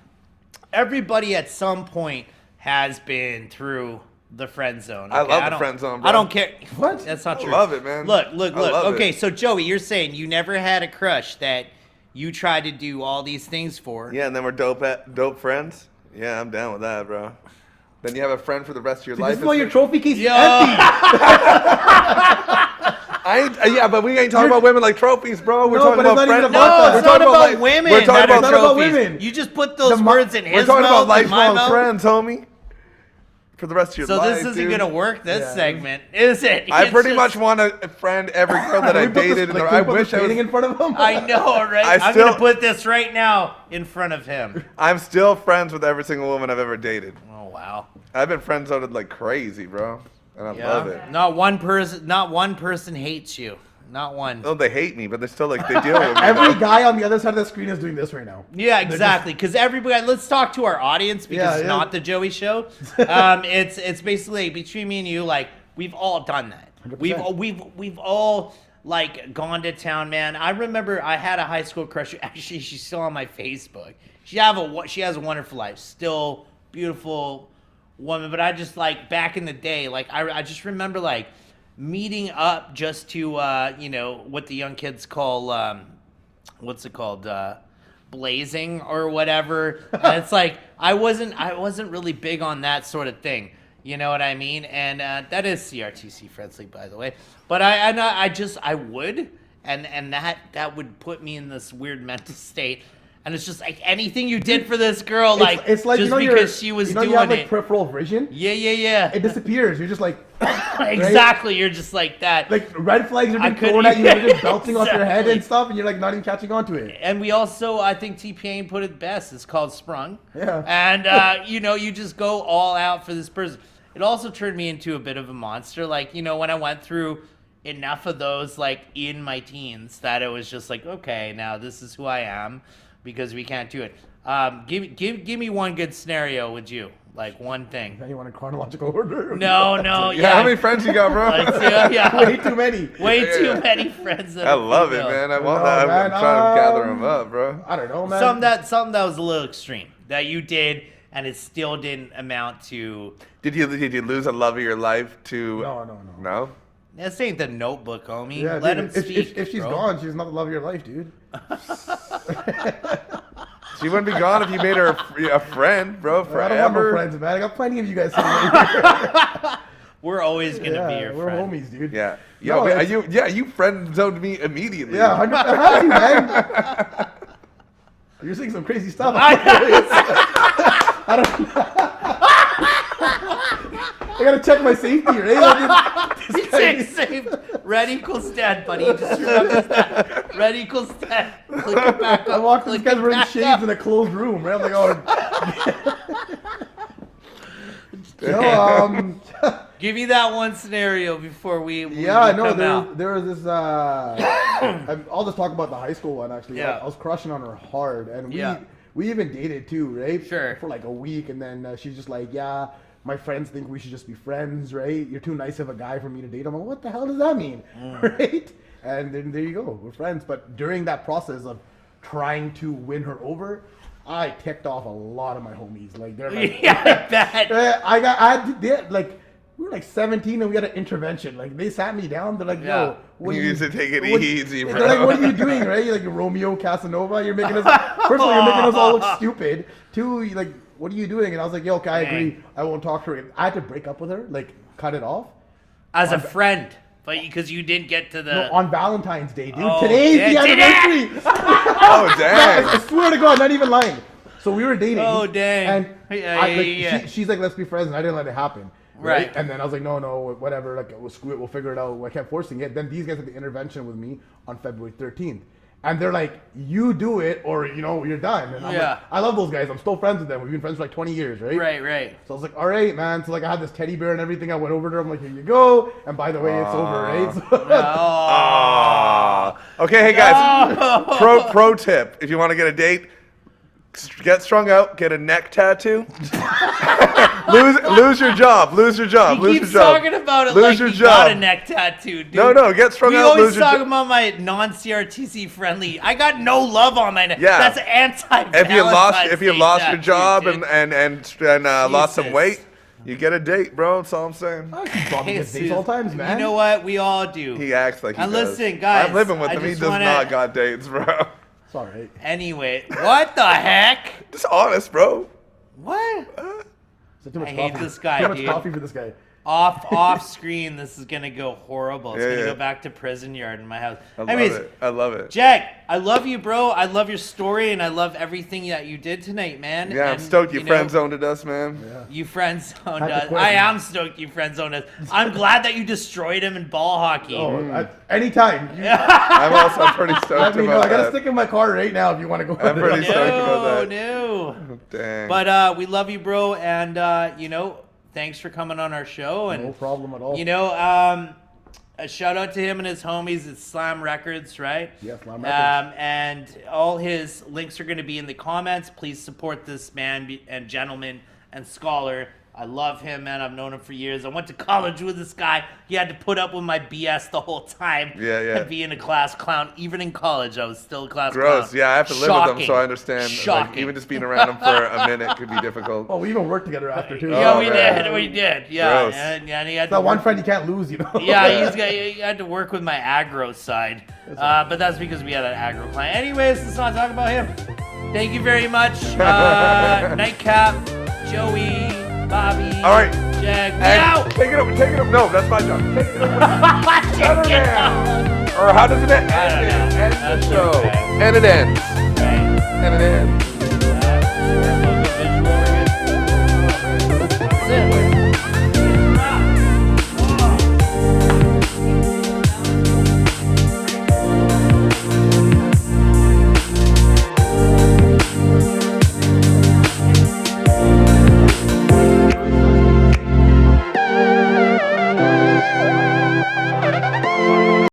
Everybody at some point has been through the friend zone. Okay? I love the friend zone, bro. I don't care. What? That's not true. I love it, man. Look. I love Okay, it. so Joey, you're saying you never had a crush that you tried to do all these things for. Yeah, and then we're dope friends. Yeah, I'm down with that, bro. Then you have a friend for the rest of your See, life. this is why your trophy case is Yo. empty. Yeah, but we ain't talking about women like trophies, bro. We're No, talking but it's about not even friends. about that. No, it's not about women. We're talking that about are about trophies. women. You just put those words in We're his talking about mouth and my lifelong mouth. friends, homie. For the rest of your So life, this isn't dude. gonna work. This Yeah. segment, is it? I It's pretty just- much want to friend every girl that I Can we put this- dated. like, and can we I put wish this I was. painting in front of him. I know, right? I'm still- gonna put this right now in front of him. I'm still friends with every single woman I've ever dated. Oh wow. I've been friend zoned like crazy, bro, and I love it. Not one person hates you. Not one. No, they hate me, but they're still like they deal with me. Every guy on the other side of the screen is doing this right now. Yeah, exactly. Because everybody, let's talk to our audience because Yeah, it's yeah. not the Joey show. It's basically between me and you. Like we've all done that. 100%. We've all like gone to town, man. I remember I had a high school crush. Actually, she's still on my Facebook. She has a wonderful life, still beautiful woman. But I just like back in the day, like I just remember like meeting up just to what the young kids call what's it called, blazing or whatever. And it's like I wasn't really big on that sort of thing. You know what I mean? And that is CRTC friendly, by the way. But I would, and that would put me in this weird mental state. And it's just like anything you did for this girl, like it's like just because she was doing you have like it. peripheral vision. Yeah. It disappears. You're just like Exactly. You're just like that. like red flags are I being thrown at you. couldn't- You're just bouncing off your head Exactly. and stuff, and you're like not even catching on to it. And we also, I think T-Pain put it best. It's called Sprung. Yeah. And, you just go all out for this person. It also turned me into a bit of a monster. Like, when I went through enough of those, like, in my teens, that it was just like, okay, now this is who I am because we can't do it. Give me one good scenario, would you? Like, one thing. Anyone in chronological order? No, Yeah, how many friends you got, bro? Like, yeah. Way too many. Way too many friends. That I are love it, female. man. I want No, that. man, I'm trying to gather them up, bro. I don't know, man. Something that was a little extreme that you did, and it still didn't amount to. Did you lose a love of your life to? No. No? This ain't the Notebook, homie. Yeah, Let dude, him speak. if she's bro. gone, she's not the love of your life, dude. She wouldn't be gone if you made her a friend, bro, forever. I don't want no friends, man. I got plenty of you guys sitting right here. We're always gonna be your we're friend. homies, dude. Yeah. No, Yo, it's- you friend zoned me immediately. Yeah, 100%. How are you, man? You're saying some crazy stuff. I gotta check my safety, right? He's saying saved. Red equals dead, buddy. Just remember that. Red equals dead. Click it back up. I walked in, click this guy's it wearing back shades up. in a closed room, right? I'm like, oh. Give me that one scenario before we Yeah, we no, come out. there was this. I'll just talk about the high school one actually. Yeah. I was crushing on her hard, and Yeah. we even dated too, right? Sure. For like a week, and then she's just like, yeah, my friends think we should just be friends, right? You're too nice of a guy for me to date. I'm like, what the hell does that mean, right? And then there you go, we're friends. But during that process of trying to win her over, I ticked off a lot of my homies. Like they're like, Yeah, I bet. we were like 17 and we had an intervention. Like they sat me down. They're like, Yeah. yo, what You are need to take it what- easy, They're bro. like, what are you doing, right? You're like Romeo Casanova. You're making us. First of all, you're making us all look stupid. Two, you're like, what are you doing? And I was like, yo, okay, I agree. I won't talk to her again. I had to break up with her, like cut it off. As a friend, but because you didn't get to the. No, on Valentine's Day, dude. Oh, Today's yeah, the anniversary. Oh, dang. I swear to God, not even lying. So we were dating. Oh, dang. And Yeah. she's like, let's be friends, and I didn't let it happen. Right. And then I was like, no, whatever. Like, we'll screw it. We'll figure it out. I kept forcing it. Then these guys had the intervention with me on February 13th. And they're like, you do it or, you're done. And I'm like, I love those guys. I'm still friends with them. We've been friends for like 20 years, right? Right. So I was like, all right, man. So like I had this teddy bear and everything. I went over there. I'm like, here you go. And by the way, it's over, right? So, Ah. Okay, hey guys. Pro tip: if you want to get a date, get strung out, get a neck tattoo. lose your job. Lose your job. He Lose your keeps job. talking about it Lose like your he got a job. neck tattoo, dude. No, get strung we out. always Lose your talk job. about my non-CRTC friendly. I got no love on my neck. Yeah. That's anti. If you lost your job and lost some Jesus. weight, you get a date, bro. That's all I'm saying. Bobby gets dates all times, man. You know what? We all do. He acts like he And does. listen, guys, I'm living with I him. He just does wanna- not got dates, bro. It's all right. Anyway, what the heck? Just honest, bro. What? So too much I hate coffee. this guy, Too much dude. coffee for this guy. Off screen, this is gonna go horrible. It's Yeah, gonna yeah. go back to prison yard in my house. I love Anyways, it. I love it. Jack, I love you, bro. I love your story, and I love everything that you did tonight, man. Yeah, I'm And, stoked you know, friend zoned us, man. You friend zoned Had to us. quit. I am stoked you friend zoned us. I'm glad that you destroyed him in ball hockey. Anytime. I'm pretty stoked Let me know. about I gotta that. stick in my car right now if you want to go. I'm pretty stoked about that. No. Dang. But we love you, bro, and thanks for coming on our show. And No problem at all. a shout out to him and his homies at Slam Records, right? Yeah, Slam Records. And all his links are going to be in the comments. Please support this man and gentleman and scholar. I love him, man. I've known him for years. I went to college with this guy. He had to put up with my BS the whole time. Yeah. And being a class clown. Even in college, I was still a class clown. Gross. Yeah, I have to live with him, so I understand. Shocking. Like, even just being around him for a minute could be difficult. Oh, we even worked together after too. Yeah, Oh, we man. did. Yeah, Gross. and he had That to one work- friend you can't lose, you know. Yeah, he had to work with my aggro side. But that's because we had an aggro client. Anyways, let's not talk about him. Thank you very much. Nightcap, Joey, Bobby, All right. Jag. And Meow! take it up. No, that's my job. Take it up. Shut her down. Or how does it end? I don't know. End That's the show. okay. And it ends. Right. And it ends.